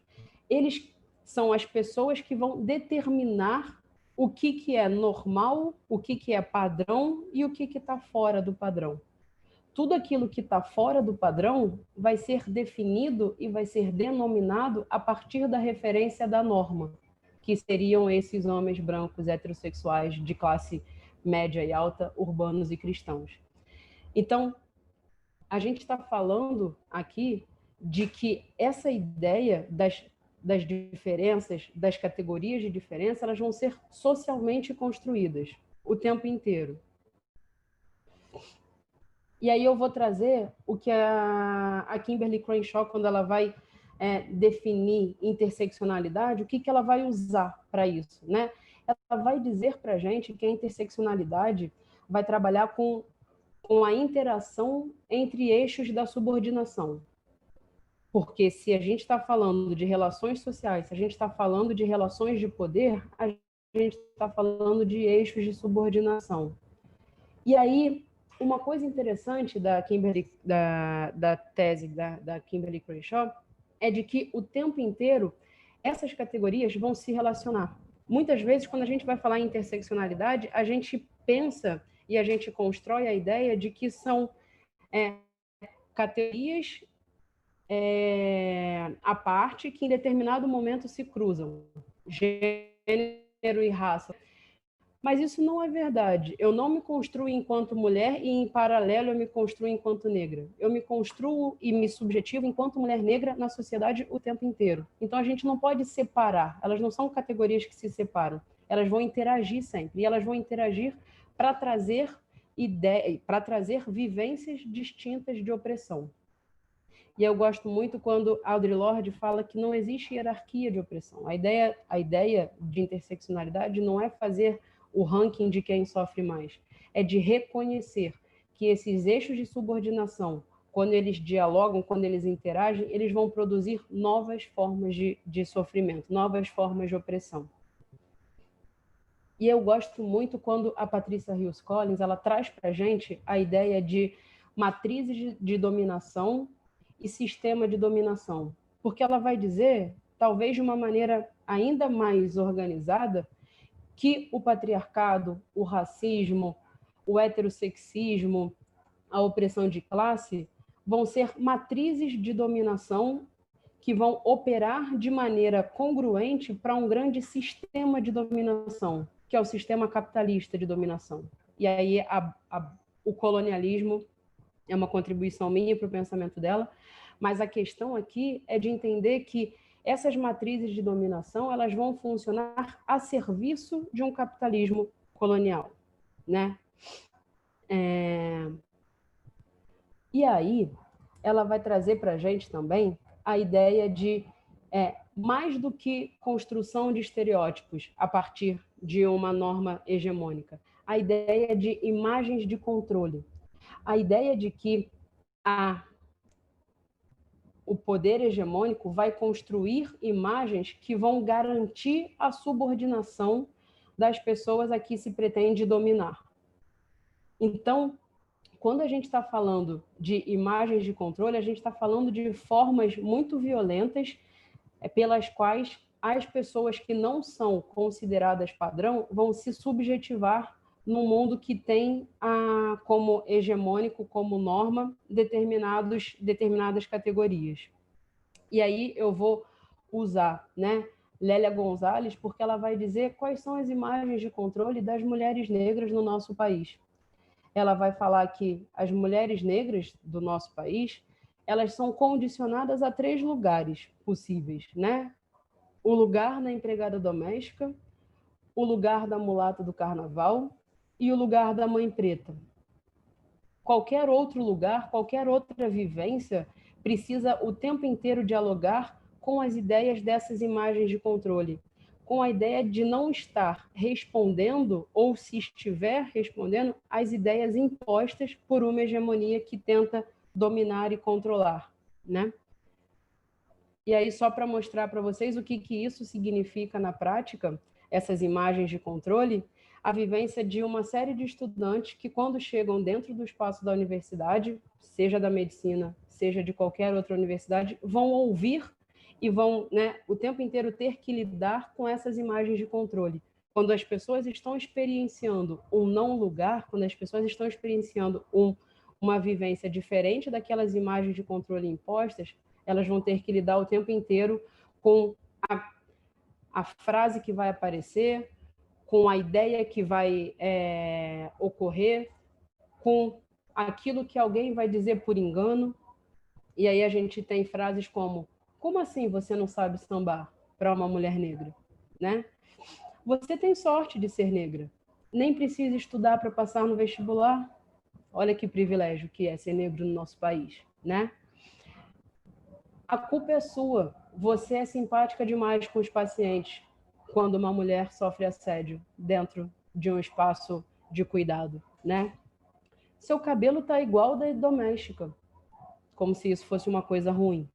Speaker 2: eles são as pessoas que vão determinar o que é normal, o que é padrão e o que está fora do padrão. Tudo aquilo que está fora do padrão vai ser definido e vai ser denominado a partir da referência da norma, que seriam esses homens brancos heterossexuais de classe média e alta, urbanos e cristãos. Então, a gente está falando aqui de que essa ideia das diferenças, das categorias de diferença, elas vão ser socialmente construídas o tempo inteiro. E aí eu vou trazer o que a Kimberly Crenshaw, quando ela vai definir interseccionalidade, o que ela vai usar para isso, né? Ela vai dizer para a gente que a interseccionalidade vai trabalhar com a interação entre eixos da subordinação. Porque se a gente está falando de relações sociais, se a gente está falando de relações de poder, a gente está falando de eixos de subordinação. E aí, uma coisa interessante da tese da Kimberly Crenshaw é de que o tempo inteiro essas categorias vão se relacionar. Muitas vezes, quando a gente vai falar em interseccionalidade, a gente pensa e a gente constrói a ideia de que são categorias à parte que em determinado momento se cruzam, gênero e raça. Mas isso não é verdade. Eu não me construo enquanto mulher e, em paralelo, eu me construo enquanto negra. Eu me construo e me subjetivo enquanto mulher negra na sociedade o tempo inteiro. Então, a gente não pode separar. Elas não são categorias que se separam. Elas vão interagir sempre. E elas vão interagir para trazer vivências distintas de opressão. E eu gosto muito quando Audre Lorde fala que não existe hierarquia de opressão. A ideia de interseccionalidade não é fazer o ranking de quem sofre mais, é de reconhecer que esses eixos de subordinação, quando eles dialogam, quando eles interagem, eles vão produzir novas formas de sofrimento, novas formas de opressão. E eu gosto muito quando a Patricia Hill Collins ela traz para a gente a ideia de matrizes de dominação e sistema de dominação, porque ela vai dizer, talvez de uma maneira ainda mais organizada, que o patriarcado, o racismo, o heterossexismo, a opressão de classe vão ser matrizes de dominação que vão operar de maneira congruente para um grande sistema de dominação, que é o sistema capitalista de dominação. E aí o colonialismo é uma contribuição minha para o pensamento dela, mas a questão aqui é de entender que essas matrizes de dominação elas vão funcionar a serviço de um capitalismo colonial, né? E aí ela vai trazer para a gente também a ideia de mais do que construção de estereótipos a partir de uma norma hegemônica, a ideia de imagens de controle, a ideia de que o poder hegemônico vai construir imagens que vão garantir a subordinação das pessoas a que se pretende dominar. Então, quando a gente está falando de imagens de controle, a gente está falando de formas muito violentas pelas quais as pessoas que não são consideradas padrão vão se subjetivar num mundo que tem como hegemônico, como norma, determinadas categorias. E aí eu vou usar, né, Lélia Gonzalez, porque ela vai dizer quais são as imagens de controle das mulheres negras no nosso país. Ela vai falar que as mulheres negras do nosso país, elas são condicionadas a 3 lugares possíveis, né? O lugar da empregada doméstica, o lugar da mulata do carnaval e o lugar da mãe preta. qualquer outro lugar, qualquer outra vivência precisa o tempo inteiro dialogar com as ideias dessas imagens de controle, com a ideia de não estar respondendo, ou se estiver respondendo, às ideias impostas por uma hegemonia que tenta dominar e controlar, né? E aí, só para mostrar para vocês o que isso significa na prática, essas imagens de controle, a vivência de uma série de estudantes que, quando chegam dentro do espaço da universidade, seja da medicina, seja de qualquer outra universidade, vão ouvir e vão, né, o tempo inteiro ter que lidar com essas imagens de controle. Quando as pessoas estão experienciando um não lugar, quando as pessoas estão experienciando uma vivência diferente daquelas imagens de controle impostas, elas vão ter que lidar o tempo inteiro com a frase que vai aparecer, com a ideia que vai ocorrer, com aquilo que alguém vai dizer por engano. E aí a gente tem frases como assim você não sabe sambar para uma mulher negra, né? Você tem sorte de ser negra. Nem precisa estudar para passar no vestibular. Olha que privilégio que é ser negro no nosso país, né? A culpa é sua. Você é simpática demais com os pacientes quando uma mulher sofre assédio dentro de um espaço de cuidado, né? Seu cabelo está igual ao da doméstica, como se isso fosse uma coisa ruim.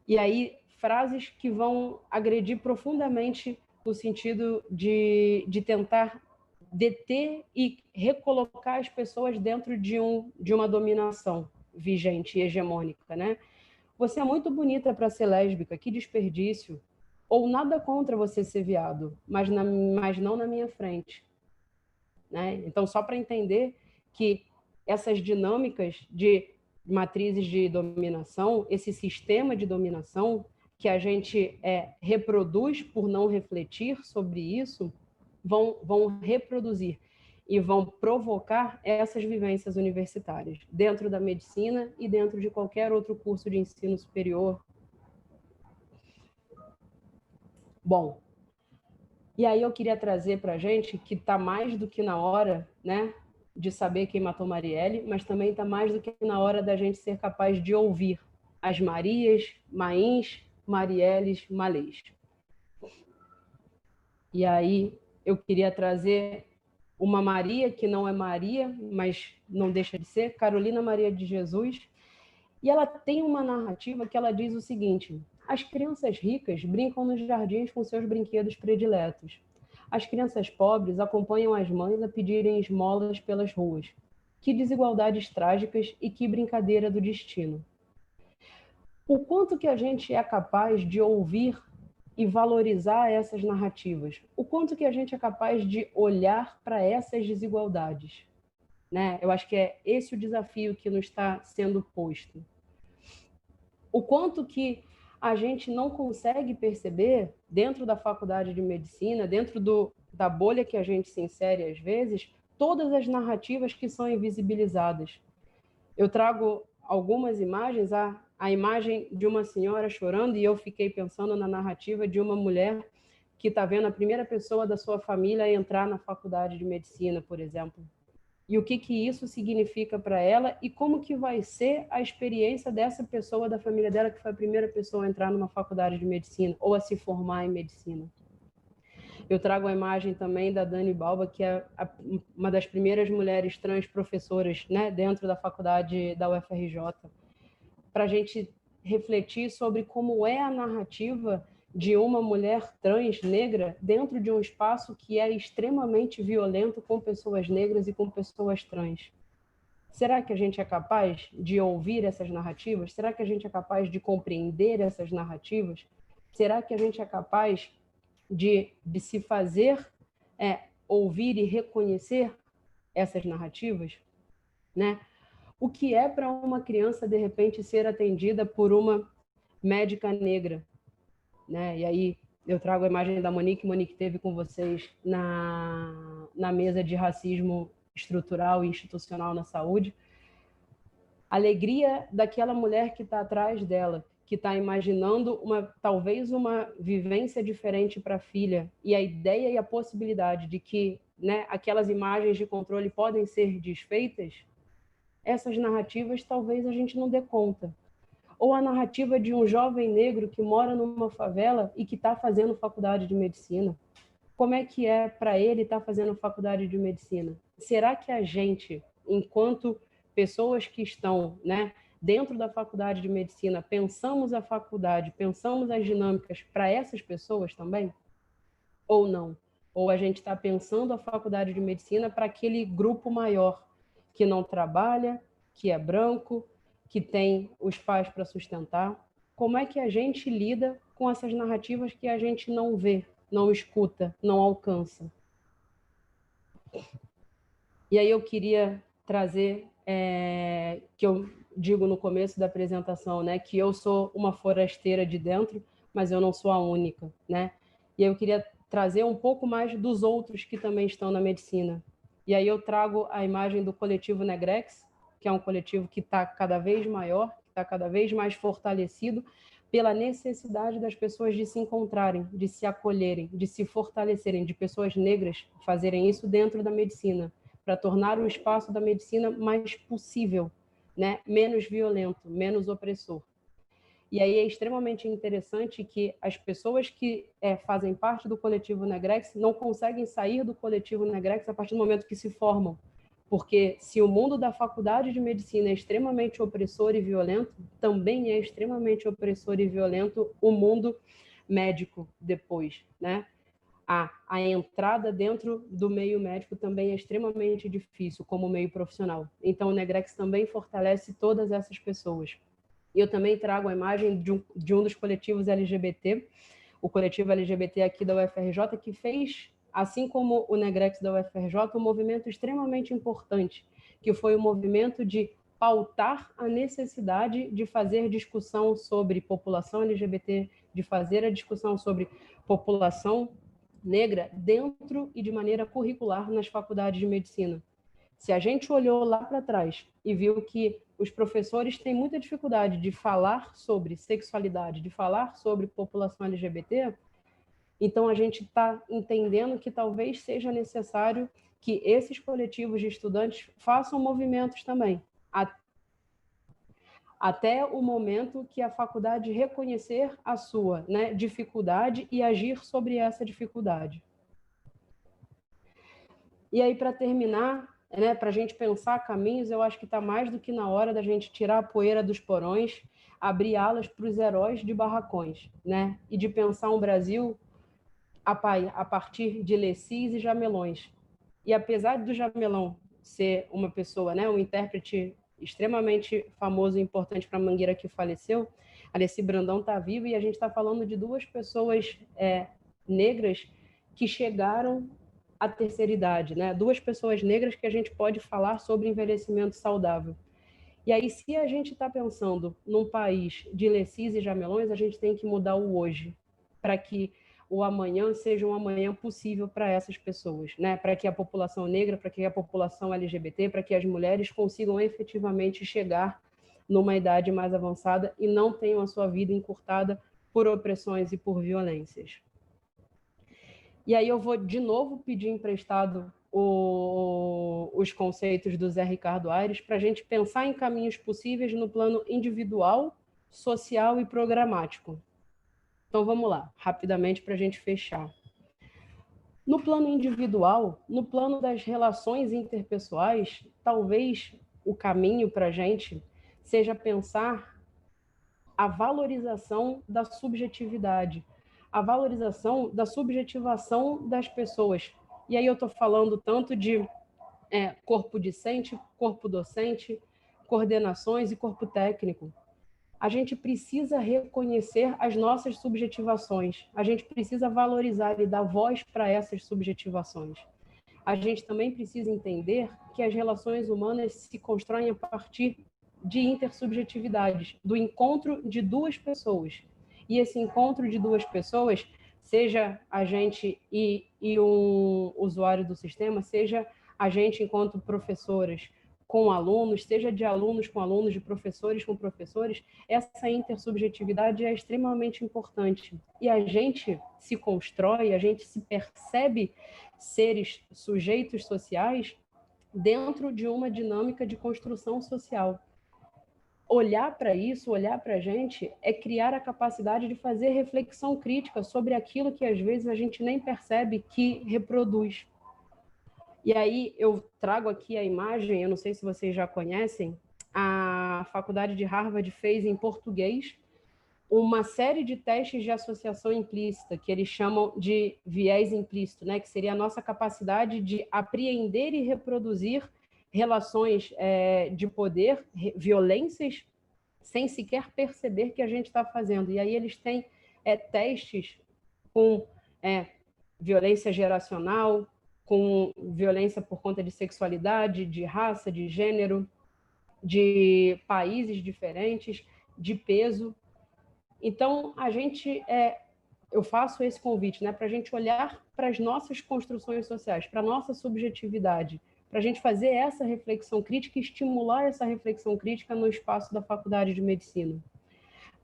Speaker 2: E aí, frases que vão agredir profundamente no sentido de tentar deter e recolocar as pessoas dentro de uma dominação vigente e hegemônica, né? Você é muito bonita para ser lésbica, que desperdício. Ou nada contra você ser viado, mas não na minha frente. Né? Então, só para entender que essas dinâmicas de matrizes de dominação, esse sistema de dominação que a gente reproduz por não refletir sobre isso, vão reproduzir e vão provocar essas vivências universitárias dentro da medicina e dentro de qualquer outro curso de ensino superior. Bom, e aí eu queria trazer para a gente que está mais do que na hora, né, de saber quem matou Marielle, mas também está mais do que na hora da gente ser capaz de ouvir as Marias, Maís, Marielles, Malês. E aí eu queria trazer uma Maria que não é Maria, mas não deixa de ser, Carolina Maria de Jesus, e ela tem uma narrativa que ela diz o seguinte: as crianças ricas brincam nos jardins com seus brinquedos prediletos. As crianças pobres acompanham as mães a pedirem esmolas pelas ruas. Que desigualdades trágicas e que brincadeira do destino. O quanto que a gente é capaz de ouvir e valorizar essas narrativas? O quanto que a gente é capaz de olhar para essas desigualdades? Né? Eu acho que é esse o desafio que nos está sendo posto. O quanto que a gente não consegue perceber, dentro da faculdade de medicina, dentro da bolha que a gente se insere às vezes, todas as narrativas que são invisibilizadas. Eu trago algumas imagens, a imagem de uma senhora chorando, e eu fiquei pensando na narrativa de uma mulher que está vendo a primeira pessoa da sua família entrar na faculdade de medicina, por exemplo. E o que isso significa para ela e como que vai ser a experiência dessa pessoa da família dela, que foi a primeira pessoa a entrar numa faculdade de medicina ou a se formar em medicina. Eu trago a imagem também da Dani Balba, que é uma das primeiras mulheres trans professoras, né, dentro da faculdade da UFRJ, para a gente refletir sobre como é a narrativa de uma mulher trans negra dentro de um espaço que é extremamente violento com pessoas negras e com pessoas trans. Será que a gente é capaz de ouvir essas narrativas? Será que a gente é capaz de compreender essas narrativas? Será que a gente é capaz de se fazer ouvir e reconhecer essas narrativas? Né? O que é para uma criança, de repente, ser atendida por uma médica negra? Né? E aí eu trago a imagem da Monique. Monique teve com vocês na mesa de racismo estrutural e institucional na saúde. A alegria daquela mulher que está atrás dela, que está imaginando talvez uma vivência diferente para a filha, e a ideia e a possibilidade de que né, aquelas imagens de controle podem ser desfeitas, essas narrativas talvez a gente não dê conta. Ou a narrativa de um jovem negro que mora numa favela e que está fazendo faculdade de medicina. Como é que é para ele estar fazendo faculdade de medicina? Será que a gente, enquanto pessoas que estão, né, dentro da faculdade de medicina, pensamos a faculdade, pensamos as dinâmicas para essas pessoas também? Ou não? Ou a gente está pensando a faculdade de medicina para aquele grupo maior, que não trabalha, que é branco, que tem os pais para sustentar? Como é que a gente lida com essas narrativas que a gente não vê, não escuta, não alcança? E aí eu queria trazer, que eu digo no começo da apresentação, né, que eu sou uma forasteira de dentro, mas eu não sou a única, né? E aí eu queria trazer um pouco mais dos outros que também estão na medicina. E aí eu trago a imagem do coletivo Negrex, que é um coletivo que está cada vez maior, que está cada vez mais fortalecido pela necessidade das pessoas de se encontrarem, de se acolherem, de se fortalecerem, de pessoas negras fazerem isso dentro da medicina, para tornar o espaço da medicina mais possível, né? Menos violento, menos opressor. E aí é extremamente interessante que as pessoas que fazem parte do coletivo Negrex não conseguem sair do coletivo Negrex a partir do momento que se formam. Porque se o mundo da faculdade de medicina é extremamente opressor e violento, também é extremamente opressor e violento o mundo médico depois, né? A entrada dentro do meio médico também é extremamente difícil como meio profissional. Então, o Negrex também fortalece todas essas pessoas. E eu também trago a imagem de um dos coletivos LGBT, o coletivo LGBT aqui da UFRJ, que fez, assim como o Negrex da UFRJ, um movimento extremamente importante, que foi o movimento de pautar a necessidade de fazer discussão sobre população LGBT, de fazer a discussão sobre população negra dentro e de maneira curricular nas faculdades de medicina. Se a gente olhou lá para trás e viu que os professores têm muita dificuldade de falar sobre sexualidade, de falar sobre população LGBT, então a gente está entendendo que talvez seja necessário que esses coletivos de estudantes façam movimentos também, até o momento que a faculdade reconhecer a sua, né, dificuldade e agir sobre essa dificuldade. E aí, para terminar, né, para a gente pensar caminhos, eu acho que está mais do que na hora da gente tirar a poeira dos porões, abrir alas para os heróis de barracões, né, e de pensar um Brasil a partir de Lecis e Jamelões. E apesar do Jamelão ser uma pessoa, né, um intérprete extremamente famoso e importante para a Mangueira que faleceu, Alessi Brandão está vivo e a gente está falando de duas pessoas negras que chegaram à terceira idade, né? Duas pessoas negras que a gente pode falar sobre envelhecimento saudável. E aí, se a gente está pensando num país de Lecis e Jamelões, a gente tem que mudar o hoje, para que o amanhã seja um amanhã possível para essas pessoas, né? Para que a população negra, para que a população LGBT, para que as mulheres consigam efetivamente chegar numa idade mais avançada e não tenham a sua vida encurtada por opressões e por violências. E aí eu vou de novo pedir emprestado os conceitos do Zé Ricardo Aires para a gente pensar em caminhos possíveis no plano individual, social e programático. Então vamos lá, rapidamente para a gente fechar. No plano individual, no plano das relações interpessoais, talvez o caminho para a gente seja pensar a valorização da subjetividade, a valorização da subjetivação das pessoas. E aí eu estou falando tanto de corpo discente, corpo docente, coordenações e corpo técnico. A gente precisa reconhecer as nossas subjetivações, a gente precisa valorizar e dar voz para essas subjetivações. A gente também precisa entender que as relações humanas se constroem a partir de intersubjetividades, do encontro de duas pessoas. E esse encontro de duas pessoas, seja a gente e um usuário do sistema, seja a gente enquanto professoras, com alunos, seja de alunos com alunos, de professores com professores, essa intersubjetividade é extremamente importante. E a gente se constrói, a gente se percebe seres, sujeitos sociais dentro de uma dinâmica de construção social. Olhar para isso, olhar para a gente, é criar a capacidade de fazer reflexão crítica sobre aquilo que às vezes a gente nem percebe que reproduz. E aí eu trago aqui a imagem, eu não sei se vocês já conhecem, a Faculdade de Harvard fez em português uma série de testes de associação implícita, que eles chamam de viés implícito, né? Que seria a nossa capacidade de apreender e reproduzir relações de poder, violências, sem sequer perceber que a gente está fazendo. E aí eles têm testes com violência geracional, com violência por conta de sexualidade, de raça, de gênero, de países diferentes, de peso. Então, eu faço esse convite, né, para a gente olhar para as nossas construções sociais, para a nossa subjetividade, para a gente fazer essa reflexão crítica e estimular essa reflexão crítica no espaço da Faculdade de Medicina.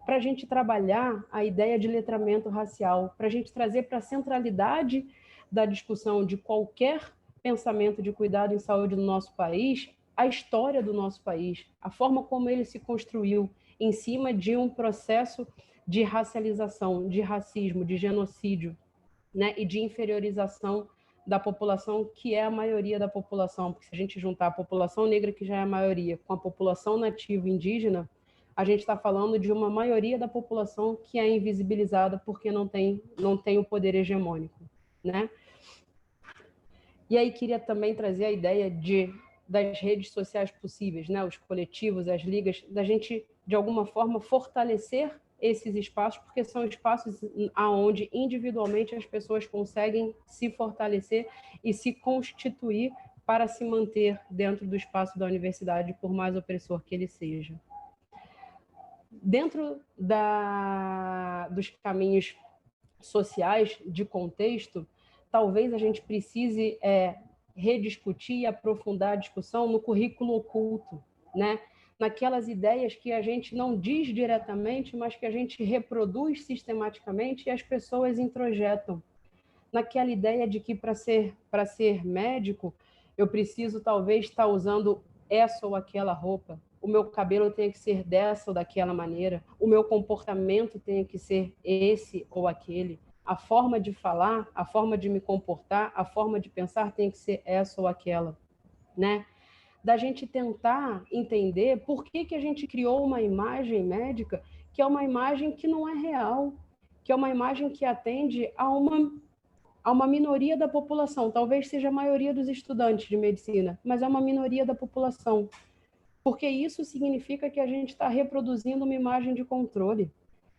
Speaker 2: Para a gente trabalhar a ideia de letramento racial, para a gente trazer para a centralidade da discussão de qualquer pensamento de cuidado em saúde no nosso país, a história do nosso país, a forma como ele se construiu em cima de um processo de racialização, de racismo, de genocídio, né, e de inferiorização da população, que é a maioria da população, porque se a gente juntar a população negra, que já é a maioria, com a população nativa indígena, a gente está falando de uma maioria da população que é invisibilizada porque não tem o poder hegemônico, né? E aí queria também trazer a ideia das redes sociais possíveis, né? Os coletivos, as ligas, da gente, de alguma forma, fortalecer esses espaços, porque são espaços onde individualmente as pessoas conseguem se fortalecer e se constituir para se manter dentro do espaço da universidade, por mais opressor que ele seja. Dentro dos caminhos sociais de contexto, talvez a gente precise rediscutir e aprofundar a discussão no currículo oculto, né? Naquelas ideias que a gente não diz diretamente, mas que a gente reproduz sistematicamente e as pessoas introjetam. Naquela ideia de que para ser médico, eu preciso talvez estar usando essa ou aquela roupa, o meu cabelo tem que ser dessa ou daquela maneira, o meu comportamento tem que ser esse ou aquele, a forma de falar, a forma de me comportar, a forma de pensar tem que ser essa ou aquela, né? Da gente tentar entender por que a gente criou uma imagem médica que é uma imagem que não é real, que é uma imagem que atende a uma minoria da população, talvez seja a maioria dos estudantes de medicina, mas é uma minoria da população, porque isso significa que a gente está reproduzindo uma imagem de controle,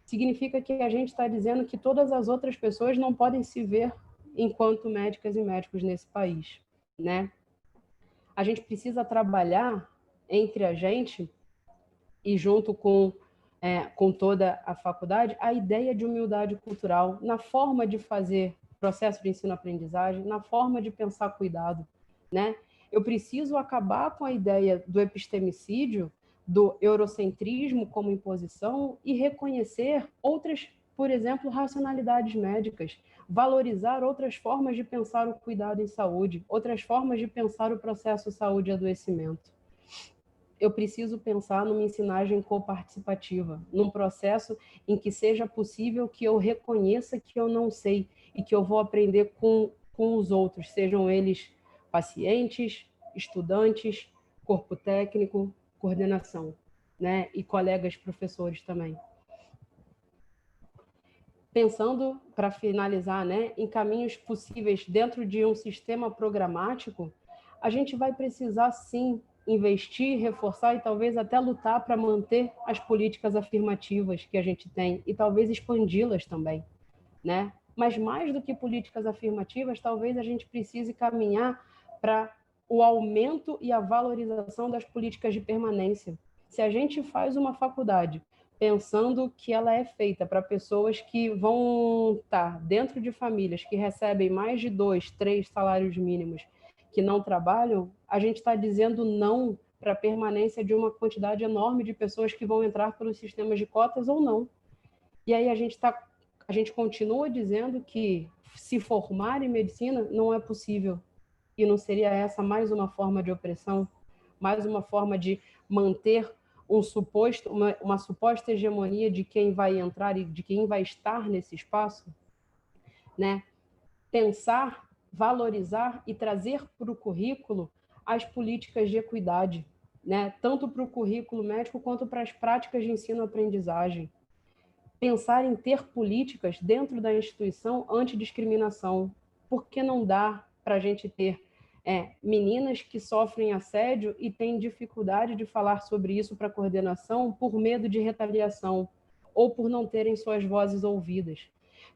Speaker 2: significa que a gente está dizendo que todas as outras pessoas não podem se ver enquanto médicas e médicos nesse país, né? A gente precisa trabalhar entre a gente e junto com toda a faculdade a ideia de humildade cultural na forma de fazer processo de ensino-aprendizagem, na forma de pensar cuidado, né? Eu preciso acabar com a ideia do epistemicídio, do eurocentrismo como imposição e reconhecer outras, por exemplo, racionalidades médicas, valorizar outras formas de pensar o cuidado em saúde, outras formas de pensar o processo saúde-adoecimento. Eu preciso pensar numa ensinagem coparticipativa, num processo em que seja possível que eu reconheça que eu não sei e que eu vou aprender com os outros, sejam eles pacientes, estudantes, corpo técnico, coordenação, né? E colegas professores também. Pensando, para finalizar, né, em caminhos possíveis dentro de um sistema programático, a gente vai precisar, sim, investir, reforçar e talvez até lutar para manter as políticas afirmativas que a gente tem e talvez expandi-las também, né? Mas mais do que políticas afirmativas, talvez a gente precise caminhar para o aumento e a valorização das políticas de permanência. Se a gente faz uma faculdade pensando que ela é feita para pessoas que vão estar dentro de famílias que recebem mais de 2, 3 salários mínimos, que não trabalham, a gente está dizendo não para a permanência de uma quantidade enorme de pessoas que vão entrar pelos sistemas de cotas ou não. E aí a gente continua dizendo que se formar em medicina não é possível. E não seria essa mais uma forma de opressão, mais uma forma de manter uma suposta hegemonia de quem vai entrar e de quem vai estar nesse espaço, né? Pensar, valorizar e trazer para o currículo as políticas de equidade, né? Tanto para o currículo médico quanto para as práticas de ensino-aprendizagem. Pensar em ter políticas dentro da instituição antidiscriminação, porque não dá para a gente ter meninas que sofrem assédio e têm dificuldade de falar sobre isso para a coordenação por medo de retaliação ou por não terem suas vozes ouvidas.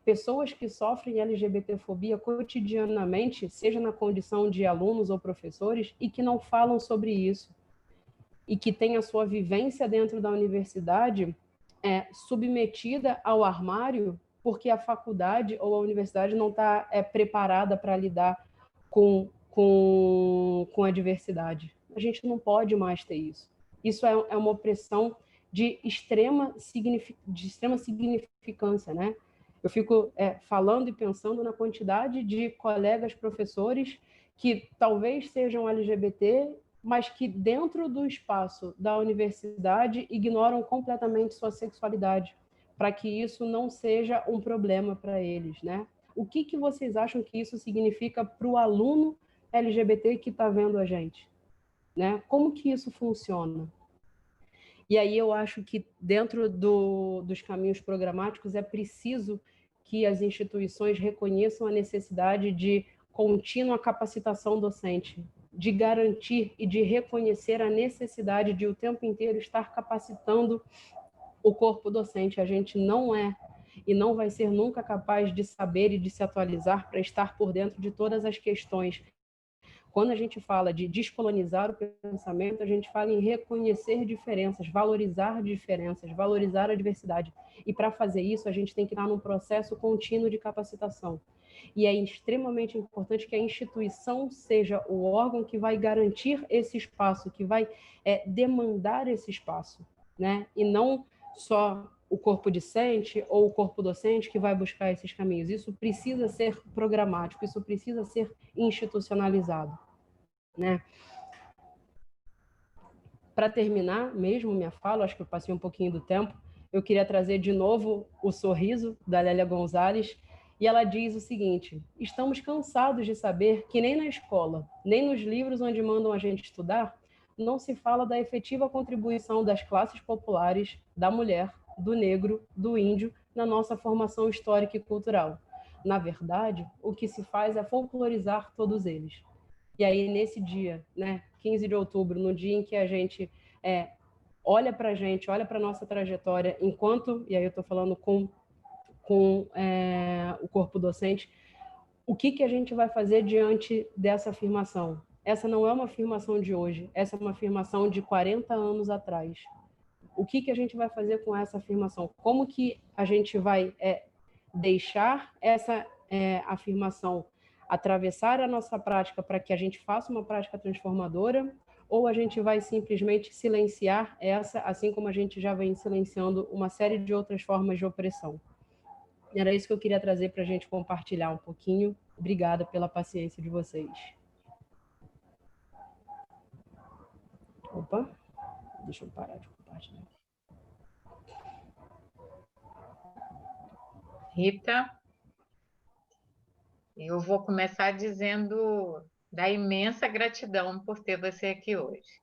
Speaker 2: Pessoas que sofrem LGBTfobia cotidianamente, seja na condição de alunos ou professores, e que não falam sobre isso, e que têm a sua vivência dentro da universidade submetida ao armário porque a faculdade ou a universidade não está preparada para lidar com a diversidade. A gente não pode mais ter isso. Isso é uma opressão de extrema significância, né? Eu fico falando e pensando na quantidade de colegas professores que talvez sejam LGBT, mas que dentro do espaço da universidade ignoram completamente sua sexualidade, para que isso não seja um problema para eles, né? O que vocês acham que isso significa para o aluno LGBT que está vendo a gente, né? Como que isso funciona? E aí eu acho que dentro dos caminhos programáticos é preciso que as instituições reconheçam a necessidade de contínua capacitação docente, de garantir e de reconhecer a necessidade de o tempo inteiro estar capacitando o corpo docente. A gente não é e não vai ser nunca capaz de saber e de se atualizar para estar por dentro de todas as questões. Quando a gente fala de descolonizar o pensamento, a gente fala em reconhecer diferenças, valorizar a diversidade. E para fazer isso, a gente tem que estar num processo contínuo de capacitação. E é extremamente importante que a instituição seja o órgão que vai garantir esse espaço, que vai demandar esse espaço, né? E não só o corpo discente ou o corpo docente que vai buscar esses caminhos. Isso precisa ser programático, isso precisa ser institucionalizado, né? Para terminar mesmo minha fala, acho que eu passei um pouquinho do tempo, eu queria trazer de novo o sorriso da Lélia Gonzalez, e ela diz o seguinte: estamos cansados de saber que nem na escola, nem nos livros onde mandam a gente estudar, não se fala da efetiva contribuição das classes populares, da mulher, do negro, do índio, na nossa formação histórica e cultural. Na verdade, o que se faz é folclorizar todos eles. E aí, nesse dia, né, 15 de outubro, no dia em que a gente olha para a gente, olha para a nossa trajetória, enquanto, e aí eu estou falando com o corpo docente, o que a gente vai fazer diante dessa afirmação? Essa não é uma afirmação de hoje, essa é uma afirmação de 40 anos atrás. O que a gente vai fazer com essa afirmação? Como que a gente vai deixar essa afirmação atravessar a nossa prática para que a gente faça uma prática transformadora, ou a gente vai simplesmente silenciar essa, assim como a gente já vem silenciando uma série de outras formas de opressão? Era isso que eu queria trazer para a gente compartilhar um pouquinho. Obrigada pela paciência de vocês. Opa, deixa eu parar de compartilhar.
Speaker 1: Rita, eu vou começar dizendo da imensa gratidão por ter você aqui hoje.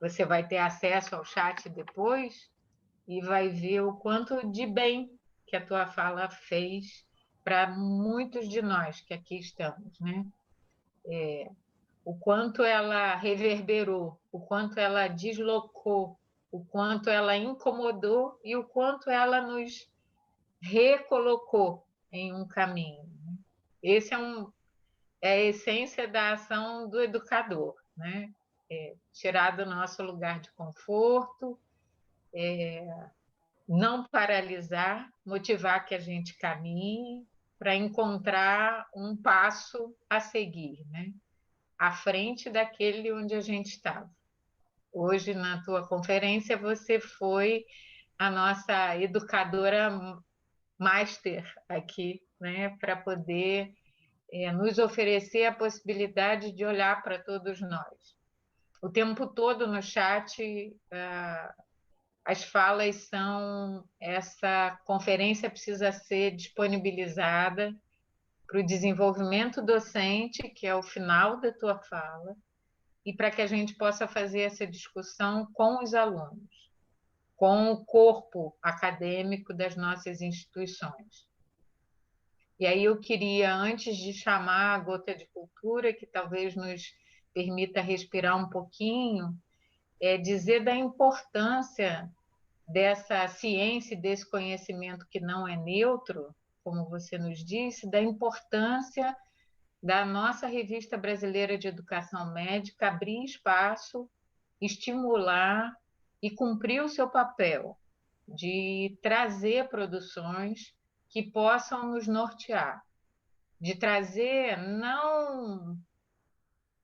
Speaker 1: Você vai ter acesso ao chat depois e vai ver o quanto de bem que a tua fala fez para muitos de nós que aqui estamos, né? O quanto ela reverberou, o quanto ela deslocou, o quanto ela incomodou e o quanto ela nos recolocou em um caminho. Esse é a essência da ação do educador, né? Tirar do nosso lugar de conforto, não paralisar, motivar que a gente caminhe para encontrar um passo a seguir, né? à frente daquele onde a gente estava. Hoje, na tua conferência, você foi a nossa educadora master aqui, né, para poder nos oferecer a possibilidade de olhar para todos nós. O tempo todo no chat, as falas são: essa conferência precisa ser disponibilizada para o desenvolvimento docente, que é o final da tua fala, e para que a gente possa fazer essa discussão com os alunos, com o corpo acadêmico das nossas instituições. E aí eu queria, antes de chamar a gota de cultura, que talvez nos permita respirar um pouquinho, dizer da importância dessa ciência e desse conhecimento que não é neutro, como você nos disse, da importância da nossa Revista Brasileira de Educação Médica abrir espaço, estimular e cumprir o seu papel de trazer produções que possam nos nortear, de trazer não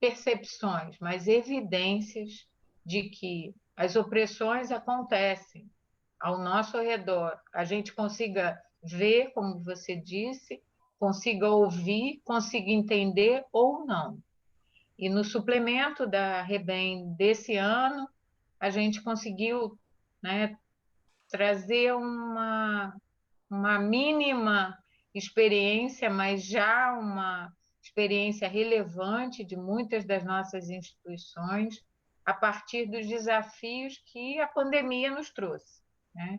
Speaker 1: percepções, mas evidências de que as opressões acontecem ao nosso redor, a gente consiga ver, como você disse, consiga ouvir, consiga entender ou não. E no suplemento da REBEM desse ano, a gente conseguiu, né, trazer uma mínima experiência, mas já uma experiência relevante de muitas das nossas instituições, a partir dos desafios que a pandemia nos trouxe, né?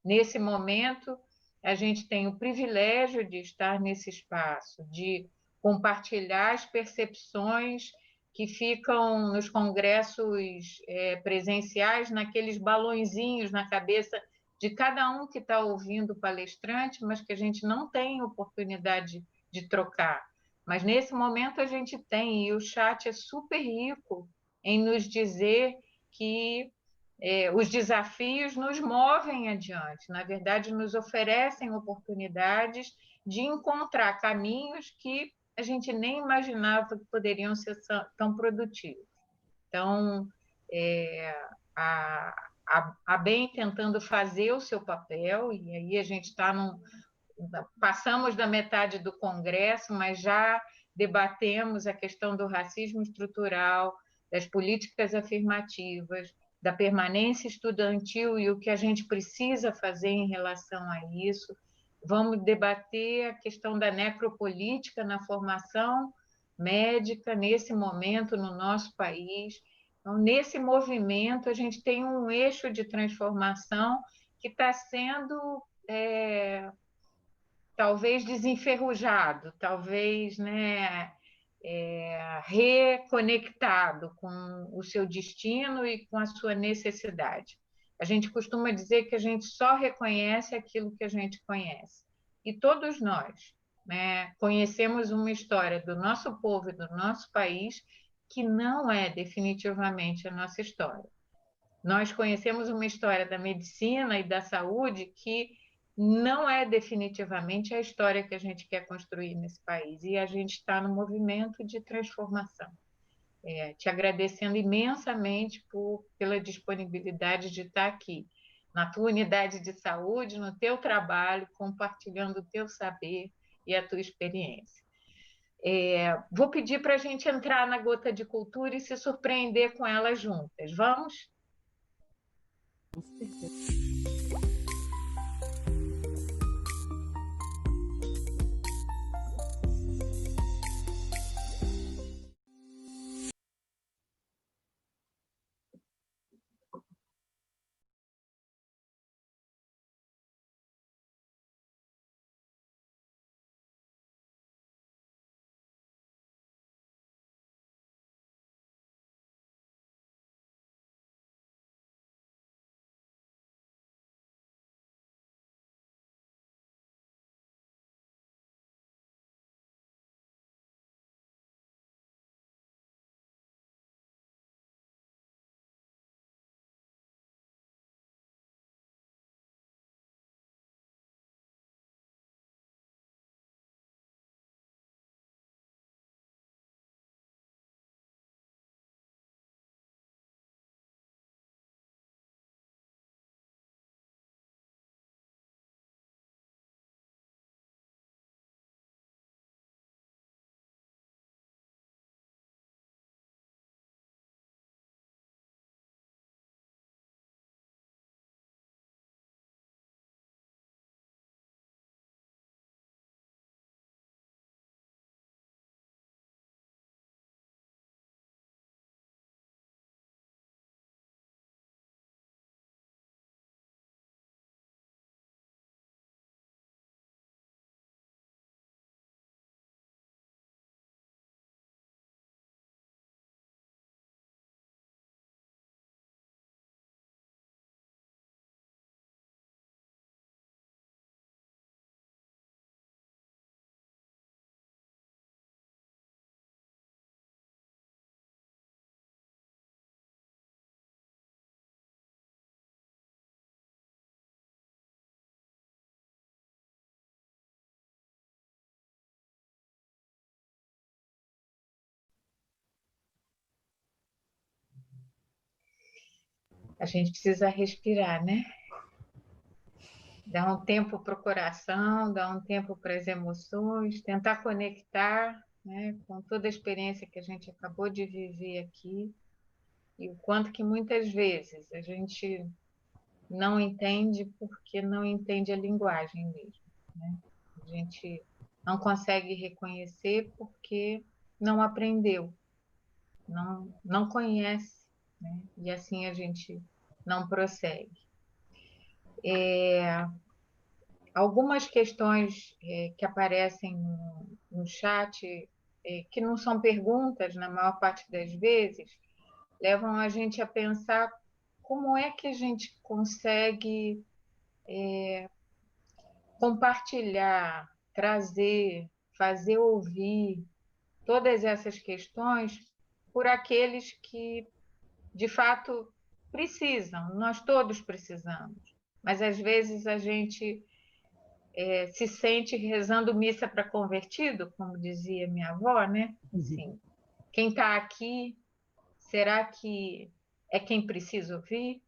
Speaker 1: Nesse momento, a gente tem o privilégio de estar nesse espaço, de compartilhar as percepções que ficam nos congressos presenciais, naqueles balõezinhos na cabeça de cada um que está ouvindo o palestrante, mas que a gente não tem oportunidade de trocar. Mas nesse momento a gente tem, e o chat é super rico em nos dizer que os desafios nos movem adiante, na verdade, nos oferecem oportunidades de encontrar caminhos que a gente nem imaginava que poderiam ser tão produtivos. Então, a BEM tentando fazer o seu papel, e aí a gente está passamos da metade do Congresso, mas já debatemos a questão do racismo estrutural, das políticas afirmativas, da permanência estudantil e o que a gente precisa fazer em relação a isso. Vamos debater a questão da necropolítica na formação médica nesse momento no nosso país. Então, nesse movimento, a gente tem um eixo de transformação que está sendo talvez desenferrujado, talvez, né, reconectado com o seu destino e com a sua necessidade. A gente costuma dizer que a gente só reconhece aquilo que a gente conhece. E todos nós, né, conhecemos uma história do nosso povo e do nosso país que não é definitivamente a nossa história. Nós conhecemos uma história da medicina e da saúde que não é definitivamente a história que a gente quer construir nesse país. E a gente está no movimento de transformação. Te agradecendo imensamente pela disponibilidade de estar aqui, na tua unidade de saúde, no teu trabalho, compartilhando o teu saber e a tua experiência. Vou pedir para a gente entrar na Gota de Cultura e se surpreender com ela juntas. Vamos?
Speaker 2: Com certeza.
Speaker 1: A gente precisa respirar, né? Dar um tempo para o coração, dar um tempo para as emoções, tentar conectar, né, com toda a experiência que a gente acabou de viver aqui e o quanto que muitas vezes a gente não entende porque não entende a linguagem mesmo, né? A gente não consegue reconhecer porque não aprendeu, não conhece, né? E assim a gente não prossegue. Algumas questões que aparecem no chat, que não são perguntas, na maior parte das vezes, levam a gente a pensar como é que a gente consegue compartilhar, trazer, fazer ouvir todas essas questões por aqueles que, de fato, precisam. Nós todos precisamos, mas às vezes a gente se sente rezando missa para convertido, como dizia minha avó, né? Sim. Quem está aqui, será que é quem precisa ouvir?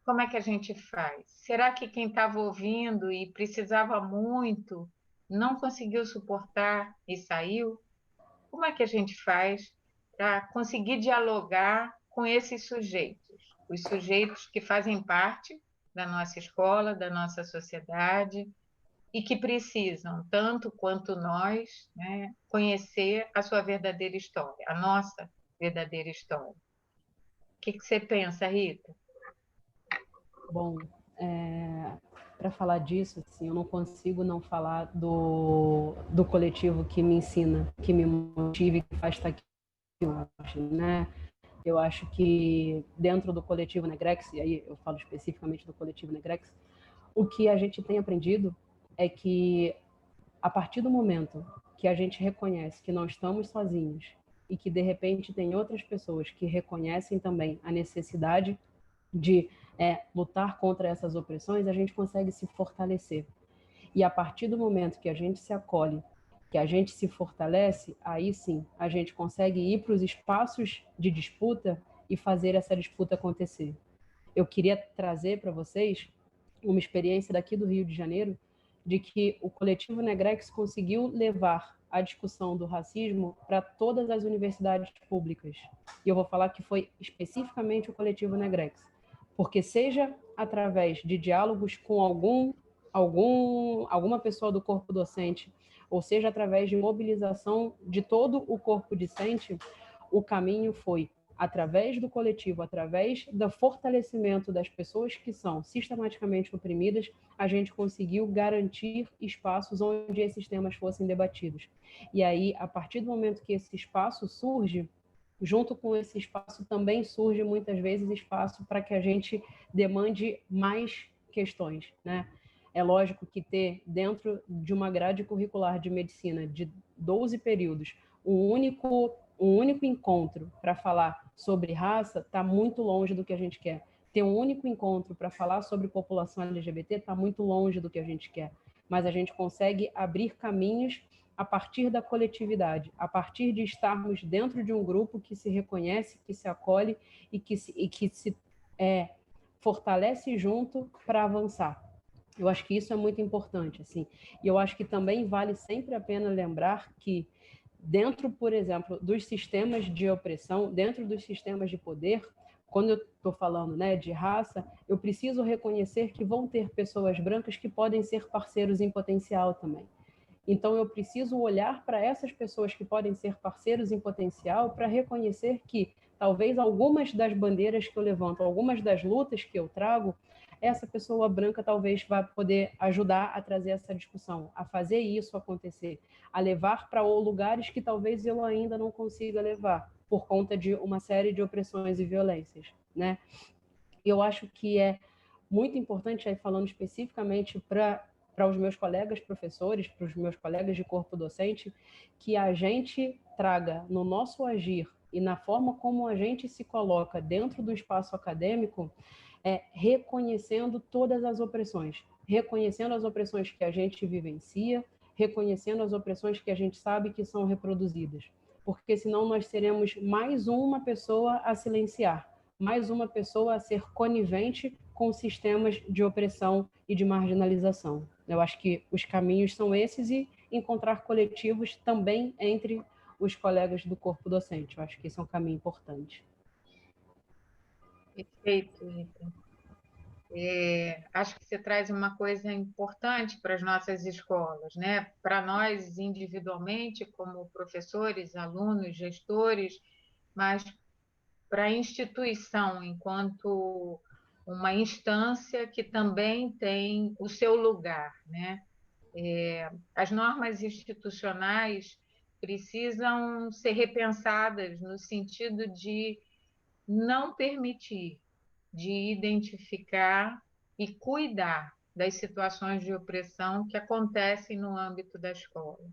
Speaker 1: Como é que a gente faz? Será que quem estava ouvindo e precisava muito não conseguiu suportar e saiu? Como é que a gente faz para conseguir dialogar com esses sujeitos? Os sujeitos que fazem parte da nossa escola, da nossa sociedade, e que precisam, tanto quanto nós, né, conhecer a sua verdadeira história, a nossa verdadeira história. O que você pensa, Rita?
Speaker 2: Bom, para falar disso, assim, eu não consigo não falar do coletivo que me ensina, que me motiva e que faz estar aqui hoje, né? Eu acho que dentro do coletivo Negrex, e aí eu falo especificamente do coletivo Negrex, o que a gente tem aprendido é que a partir do momento que a gente reconhece que não estamos sozinhos e que de repente tem outras pessoas que reconhecem também a necessidade de lutar contra essas opressões, a gente consegue se fortalecer. E a partir do momento que a gente se acolhe, que a gente se fortalece, aí sim a gente consegue ir para os espaços de disputa e fazer essa disputa acontecer. Eu queria trazer para vocês uma experiência daqui do Rio de Janeiro, de que o coletivo Negrex conseguiu levar a discussão do racismo para todas as universidades públicas. E eu vou falar que foi especificamente o coletivo Negrex, porque seja através de diálogos com alguma pessoa do corpo docente, ou seja através de mobilização de todo o corpo discente, o caminho foi através do coletivo, através do fortalecimento das pessoas que são sistematicamente oprimidas, a gente conseguiu garantir espaços onde esses temas fossem debatidos. E aí, a partir do momento que esse espaço surge, junto com esse espaço também surge muitas vezes espaço para que a gente demande mais questões, né? É lógico que ter dentro de uma grade curricular de medicina de 12 períodos um único encontro para falar sobre raça está muito longe do que a gente quer. Ter um único encontro para falar sobre população LGBT está muito longe do que a gente quer. Mas a gente consegue abrir caminhos a partir da coletividade, a partir de estarmos dentro de um grupo que se reconhece, que se acolhe e que se fortalece junto para avançar. Eu acho que isso é muito importante, assim. E eu acho que também vale sempre a pena lembrar que dentro, por exemplo, dos sistemas de opressão, dentro dos sistemas de poder, quando eu estou falando, né, de raça, eu preciso reconhecer que vão ter pessoas brancas que podem ser parceiros em potencial também. Então, eu preciso olhar para essas pessoas que podem ser parceiros em potencial para reconhecer que talvez algumas das bandeiras que eu levanto, algumas das lutas que eu trago, essa pessoa branca talvez vá poder ajudar a trazer essa discussão, a fazer isso acontecer, a levar para lugares que talvez eu ainda não consiga levar, por conta de uma série de opressões e violências, né? Eu acho que é muito importante, aí falando especificamente para os meus colegas professores, para os meus colegas de corpo docente, que a gente traga no nosso agir e na forma como a gente se coloca dentro do espaço acadêmico, reconhecendo todas as opressões, reconhecendo as opressões que a gente vivencia, reconhecendo as opressões que a gente sabe que são reproduzidas, porque senão nós seremos mais uma pessoa a silenciar, mais uma pessoa a ser conivente com sistemas de opressão e de marginalização. Eu acho que os caminhos são esses e encontrar coletivos também entre os colegas do corpo docente. Eu acho que esse é um caminho importante.
Speaker 1: Perfeito, Rita. Acho que você traz uma coisa importante para as nossas escolas, né? Para nós individualmente, como professores, alunos, gestores, mas para a instituição, enquanto uma instância que também tem o seu lugar, né? As normas institucionais precisam ser repensadas no sentido de não permitir, de identificar e cuidar das situações de opressão que acontecem no âmbito da escola.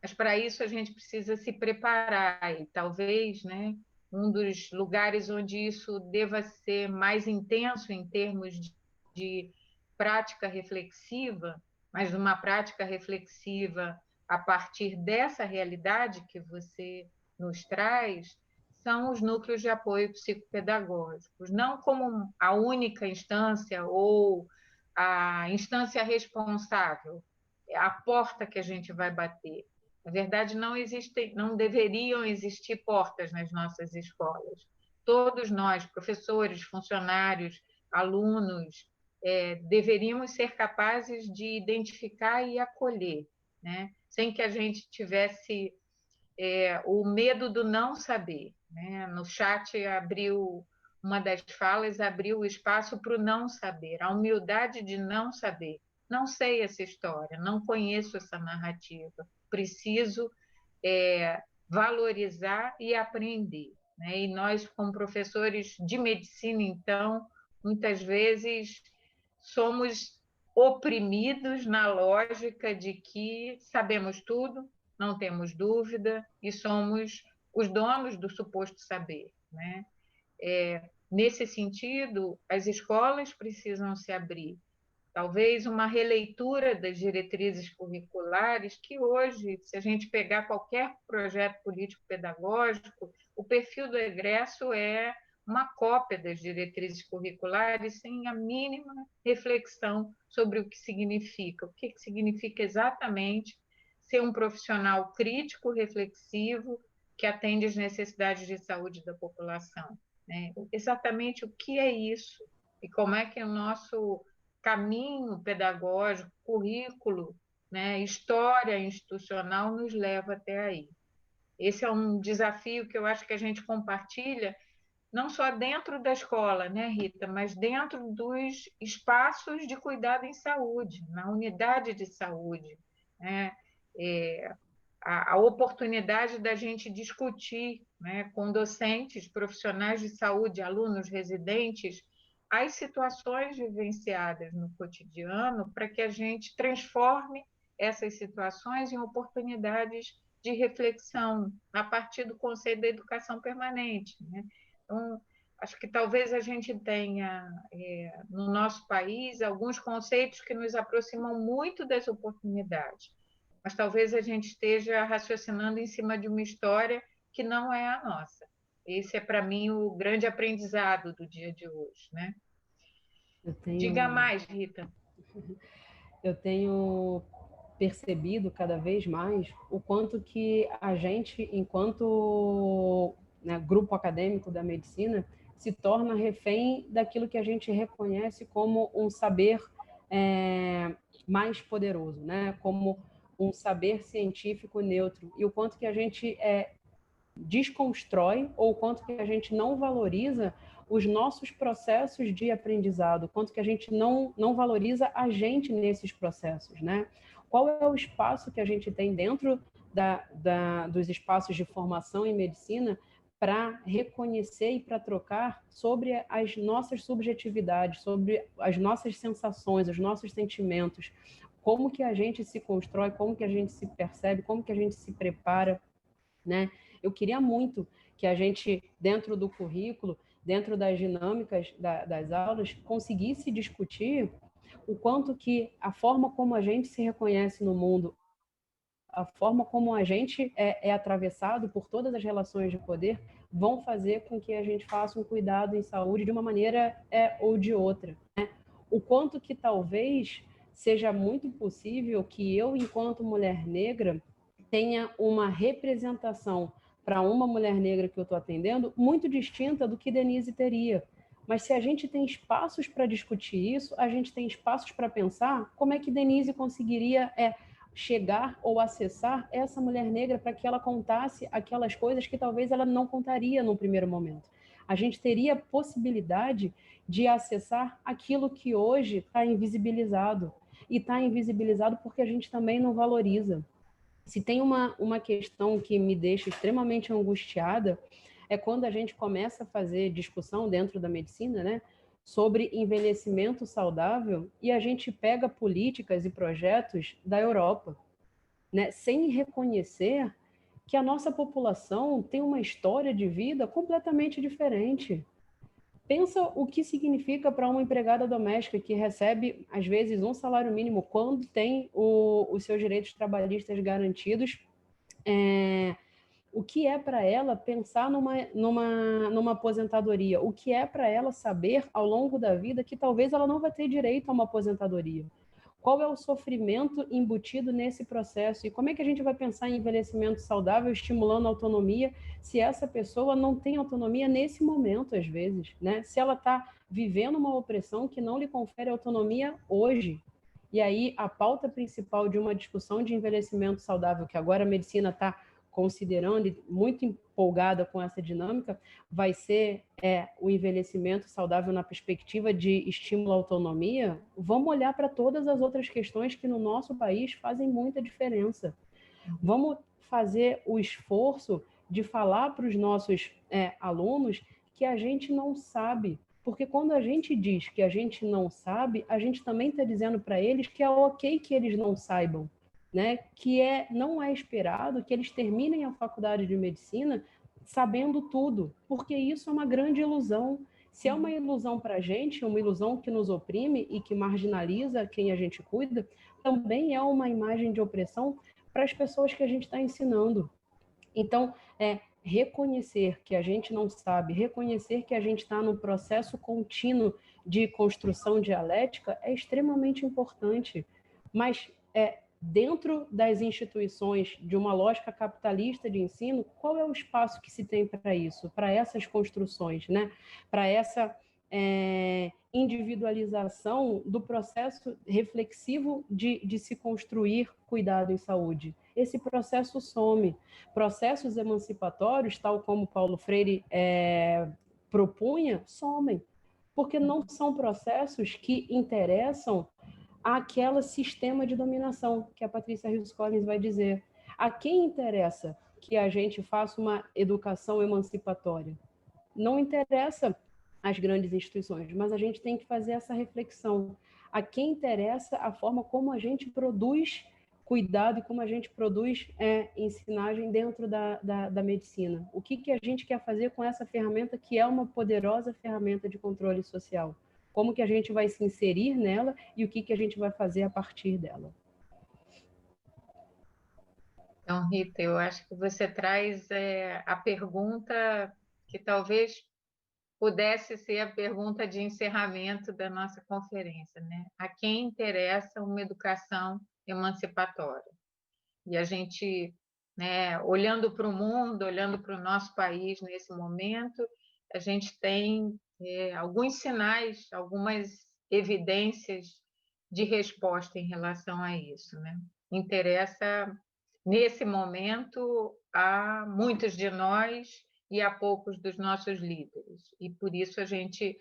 Speaker 1: Mas para isso a gente precisa se preparar e talvez, né, um dos lugares onde isso deva ser mais intenso em termos de prática reflexiva, mas uma prática reflexiva a partir dessa realidade que você nos traz, são os núcleos de apoio psicopedagógicos, não como a única instância ou a instância responsável, é a porta que a gente vai bater. Na verdade, não deveriam existir portas nas nossas escolas. Todos nós, professores, funcionários, alunos, deveríamos ser capazes de identificar e acolher, né? Sem que a gente tivesse o medo do não saber, né? No chat uma das falas abriu o espaço para o não saber, a humildade de não saber. Não sei essa história, não conheço essa narrativa, preciso valorizar e aprender, né? E nós, como professores de medicina, então, muitas vezes somos oprimidos na lógica de que sabemos tudo, não temos dúvida e somos os donos do suposto saber, né? Nesse sentido, as escolas precisam se abrir. Talvez uma releitura das diretrizes curriculares, que hoje, se a gente pegar qualquer projeto político-pedagógico, o perfil do egresso é uma cópia das diretrizes curriculares sem a mínima reflexão sobre o que significa exatamente ser um profissional crítico, reflexivo, que atende às necessidades de saúde da população, né? Exatamente o que é isso e como é que o nosso caminho pedagógico, currículo, né, história institucional nos leva até aí. Esse é um desafio que eu acho que a gente compartilha, não só dentro da escola, né, Rita, mas dentro dos espaços de cuidado em saúde, na unidade de saúde, né? A oportunidade da gente discutir, né, com docentes, profissionais de saúde, alunos, residentes, as situações vivenciadas no cotidiano para que a gente transforme essas situações em oportunidades de reflexão a partir do conceito da educação permanente, né? Então, acho que talvez a gente tenha no nosso país alguns conceitos que nos aproximam muito das oportunidades, mas talvez a gente esteja raciocinando em cima de uma história que não é a nossa. Esse é, para mim, o grande aprendizado do dia de hoje, né? Diga mais, Rita.
Speaker 2: Eu tenho percebido cada vez mais o quanto que a gente, enquanto, né, grupo acadêmico da medicina, se torna refém daquilo que a gente reconhece como um saber mais poderoso, né? Como um saber científico neutro, e o quanto que a gente desconstrói ou o quanto que a gente não valoriza os nossos processos de aprendizado, o quanto que a gente não valoriza a gente nesses processos, né? Qual é o espaço que a gente tem dentro dos espaços de formação em medicina para reconhecer e para trocar sobre as nossas subjetividades, sobre as nossas sensações, os nossos sentimentos, como que a gente se constrói, como que a gente se percebe, como que a gente se prepara, né? Eu queria muito que a gente, dentro do currículo, dentro das dinâmicas das aulas, conseguisse discutir o quanto que a forma como a gente se reconhece no mundo, a forma como a gente é atravessado por todas as relações de poder, vão fazer com que a gente faça um cuidado em saúde de uma maneira ou de outra, né? O quanto que talvez seja muito possível que eu, enquanto mulher negra, tenha uma representação para uma mulher negra que eu estou atendendo muito distinta do que Denise teria. Mas se a gente tem espaços para discutir isso, a gente tem espaços para pensar como é que Denise conseguiria chegar ou acessar essa mulher negra para que ela contasse aquelas coisas que talvez ela não contaria no primeiro momento. A gente teria possibilidade de acessar aquilo que hoje está invisibilizado. E está invisibilizado porque a gente também não valoriza. Se tem uma questão que me deixa extremamente angustiada, é quando a gente começa a fazer discussão dentro da medicina, né, sobre envelhecimento saudável e a gente pega políticas e projetos da Europa, né, sem reconhecer que a nossa população tem uma história de vida completamente diferente. Pensa o que significa para uma empregada doméstica que recebe, às vezes, um salário mínimo quando tem os seus direitos trabalhistas garantidos. O que é para ela pensar numa aposentadoria? O que é para ela saber ao longo da vida que talvez ela não vai ter direito a uma aposentadoria? Qual é o sofrimento embutido nesse processo? E como é que a gente vai pensar em envelhecimento saudável, estimulando a autonomia, se essa pessoa não tem autonomia nesse momento, às vezes, né? Se ela está vivendo uma opressão que não lhe confere autonomia hoje. E aí, a pauta principal de uma discussão de envelhecimento saudável, que agora a medicina está considerando e muito empolgada com essa dinâmica, vai ser o envelhecimento saudável na perspectiva de estímulo à autonomia. Vamos olhar para todas as outras questões que no nosso país fazem muita diferença. Vamos fazer o esforço de falar para os nossos alunos que a gente não sabe, porque quando a gente diz que a gente não sabe, a gente também está dizendo para eles que é ok que eles não saibam, né? Que não é esperado que eles terminem a faculdade de medicina sabendo tudo, porque isso é uma grande ilusão. Se é uma ilusão para a gente, uma ilusão que nos oprime e que marginaliza quem a gente cuida, também é uma imagem de opressão para as pessoas que a gente está ensinando. Então, reconhecer que a gente não sabe, reconhecer que a gente está no processo contínuo de construção dialética é extremamente importante. Mas dentro das instituições de uma lógica capitalista de ensino, qual é o espaço que se tem para isso, para essas construções, né? Para essa individualização do processo reflexivo de se construir cuidado em saúde. Esse processo some. Processos emancipatórios, tal como Paulo Freire propunha, somem, porque não são processos que interessam àquele sistema de dominação que a Patrícia Hills Collins vai dizer. A quem interessa que a gente faça uma educação emancipatória? Não interessa às grandes instituições, mas a gente tem que fazer essa reflexão. A quem interessa a forma como a gente produz cuidado e como a gente produz ensinagem dentro da medicina. O que a gente quer fazer com essa ferramenta que é uma poderosa ferramenta de controle social? Como que a gente vai se inserir nela e o que a gente vai fazer a partir dela?
Speaker 1: Então, Rita, eu acho que você traz a pergunta que talvez pudesse ser a pergunta de encerramento da nossa conferência, né? A quem interessa uma educação emancipatória? E a gente, né, olhando para o mundo, olhando para o nosso país nesse momento, a gente tem alguns sinais, algumas evidências de resposta em relação a isso, né? Interessa, nesse momento, a muitos de nós e a poucos dos nossos líderes. E por isso a gente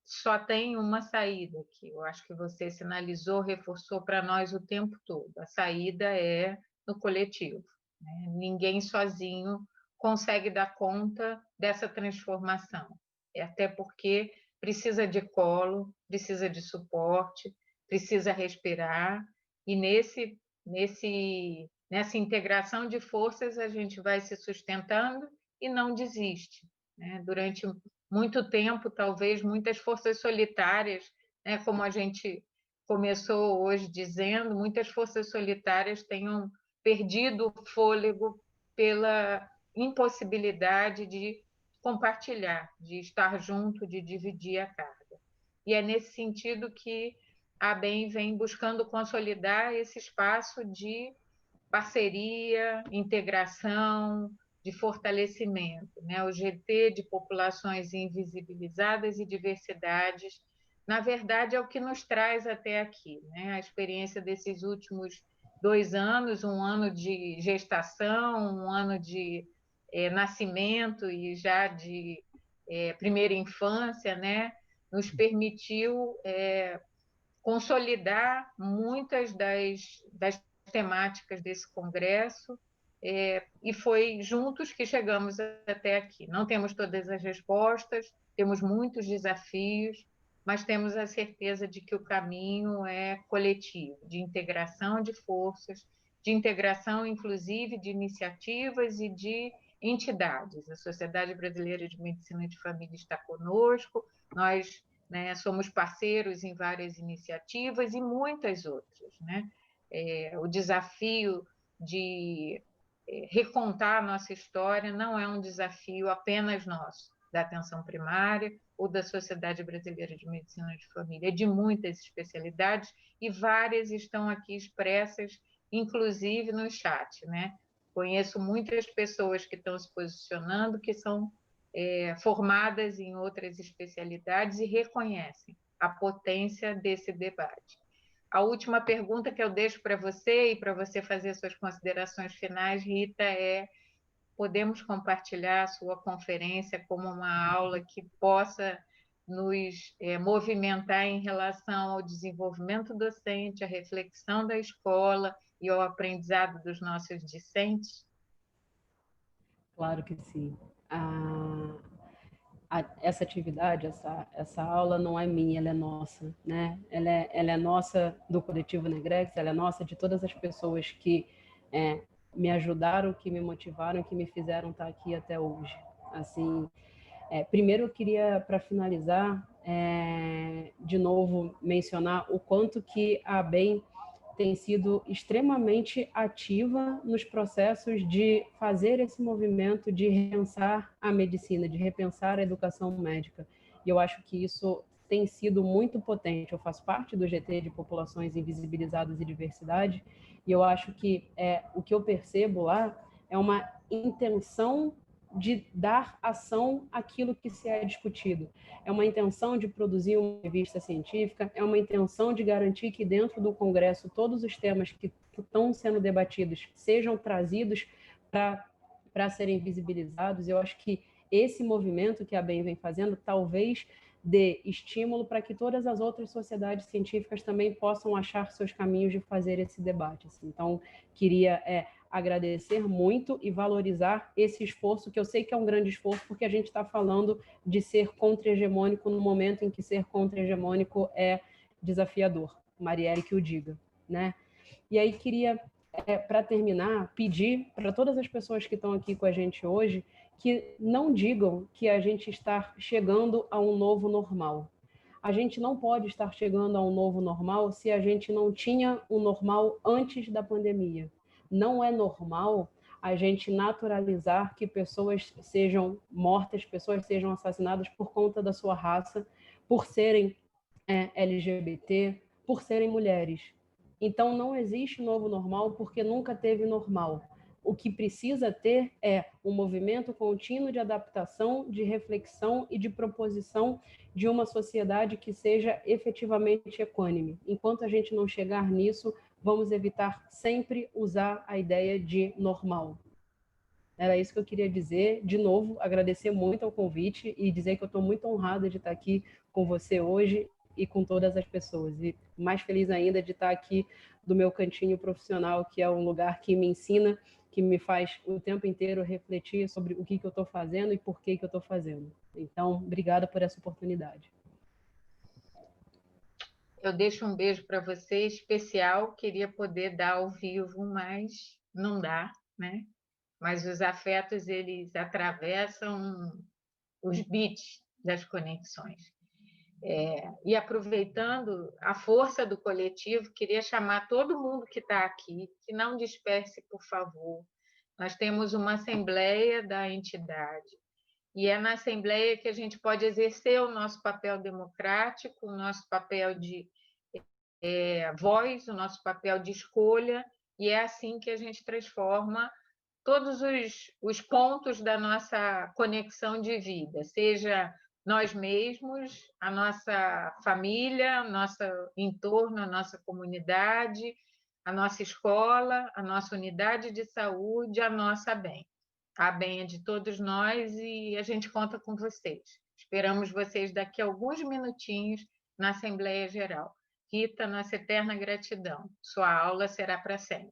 Speaker 1: só tem uma saída, que eu acho que você sinalizou, reforçou para nós o tempo todo. A saída é no coletivo, né? Ninguém sozinho consegue dar conta dessa transformação. Até porque precisa de colo, precisa de suporte, precisa respirar, e nessa integração de forças a gente vai se sustentando e não desiste, né? Durante muito tempo, talvez muitas forças solitárias, né, como a gente começou hoje dizendo, muitas forças solitárias tenham perdido o fôlego pela impossibilidade de compartilhar, de estar junto, de dividir a carga. E é nesse sentido que a ABEM vem buscando consolidar esse espaço de parceria, integração, de fortalecimento, né? O GT de populações invisibilizadas e diversidades, na verdade, é o que nos traz até aqui, né? A experiência desses últimos 2 anos, um ano de gestação, um ano de nascimento e já de primeira infância, né? Nos permitiu consolidar muitas das temáticas desse congresso, e foi juntos que chegamos até aqui. Não temos todas as respostas, temos muitos desafios, mas temos a certeza de que o caminho é coletivo, de integração de forças, de integração, inclusive, de iniciativas e de entidades. A Sociedade Brasileira de Medicina de Família está conosco, nós, né, somos parceiros em várias iniciativas e muitas outras, né? O desafio de recontar a nossa história não é um desafio apenas nosso, da atenção primária ou da Sociedade Brasileira de Medicina de Família, é de muitas especialidades e várias estão aqui expressas, inclusive no chat, né? Conheço muitas pessoas que estão se posicionando, que são formadas em outras especialidades e reconhecem a potência desse debate. A última pergunta que eu deixo para você e para você fazer suas considerações finais, Rita, podemos compartilhar a sua conferência como uma aula que possa nos movimentar em relação ao desenvolvimento docente, à reflexão da escola e ao aprendizado dos nossos discentes?
Speaker 2: Claro que sim. Essa atividade, essa aula não é minha, ela é nossa, né? Ela é nossa do Coletivo Negrex, ela é nossa de todas as pessoas que me ajudaram, que me motivaram, que me fizeram estar aqui até hoje. Assim, primeiro eu queria, para finalizar, de novo mencionar o quanto que a ABEM tem sido extremamente ativa nos processos de fazer esse movimento de repensar a medicina, de repensar a educação médica. E eu acho que isso tem sido muito potente. Eu faço parte do GT de Populações Invisibilizadas e Diversidade, e eu acho que o que eu percebo lá é uma intenção de dar ação àquilo que se é discutido. É uma intenção de produzir uma revista científica, é uma intenção de garantir que dentro do Congresso todos os temas que estão sendo debatidos sejam trazidos para serem visibilizados. Eu acho que esse movimento que a ABEM vem fazendo talvez dê estímulo para que todas as outras sociedades científicas também possam achar seus caminhos de fazer esse debate. Assim. Então, queria agradecer muito e valorizar esse esforço, que eu sei que é um grande esforço, porque a gente está falando de ser contra-hegemônico no momento em que ser contra-hegemônico é desafiador. Marielle que o diga, né? E aí queria, para terminar, pedir para todas as pessoas que estão aqui com a gente hoje que não digam que a gente está chegando a um novo normal. A gente não pode estar chegando a um novo normal se a gente não tinha um normal antes da pandemia. Não é normal a gente naturalizar que pessoas sejam mortas, pessoas sejam assassinadas por conta da sua raça, por serem LGBT, por serem mulheres. Então, não existe novo normal porque nunca teve normal. O que precisa ter é um movimento contínuo de adaptação, de reflexão e de proposição de uma sociedade que seja efetivamente equânime. Enquanto a gente não chegar nisso, vamos evitar sempre usar a ideia de normal. Era isso que eu queria dizer. De novo, agradecer muito ao convite e dizer que eu estou muito honrada de estar aqui com você hoje e com todas as pessoas. E mais feliz ainda de estar aqui do meu cantinho profissional, que é um lugar que me ensina, que me faz o tempo inteiro refletir sobre o que eu estou fazendo e por que eu estou fazendo. Então, obrigada por essa oportunidade.
Speaker 1: Eu deixo um beijo para você especial, queria poder dar ao vivo, mas não dá, né? Mas os afetos, eles atravessam os bits das conexões. E aproveitando a força do coletivo, queria chamar todo mundo que está aqui, que não disperse, por favor. Nós temos uma assembleia da entidade, E é na Assembleia que a gente pode exercer o nosso papel democrático, o nosso papel de voz, o nosso papel de escolha, e é assim que a gente transforma todos os pontos da nossa conexão de vida, seja nós mesmos, a nossa família, o nosso entorno, a nossa comunidade, a nossa escola, a nossa unidade de saúde, a nossa bem. A bem é de todos nós e a gente conta com vocês. Esperamos vocês daqui a alguns minutinhos na Assembleia Geral. Rita, nossa eterna gratidão. Sua aula será para sempre.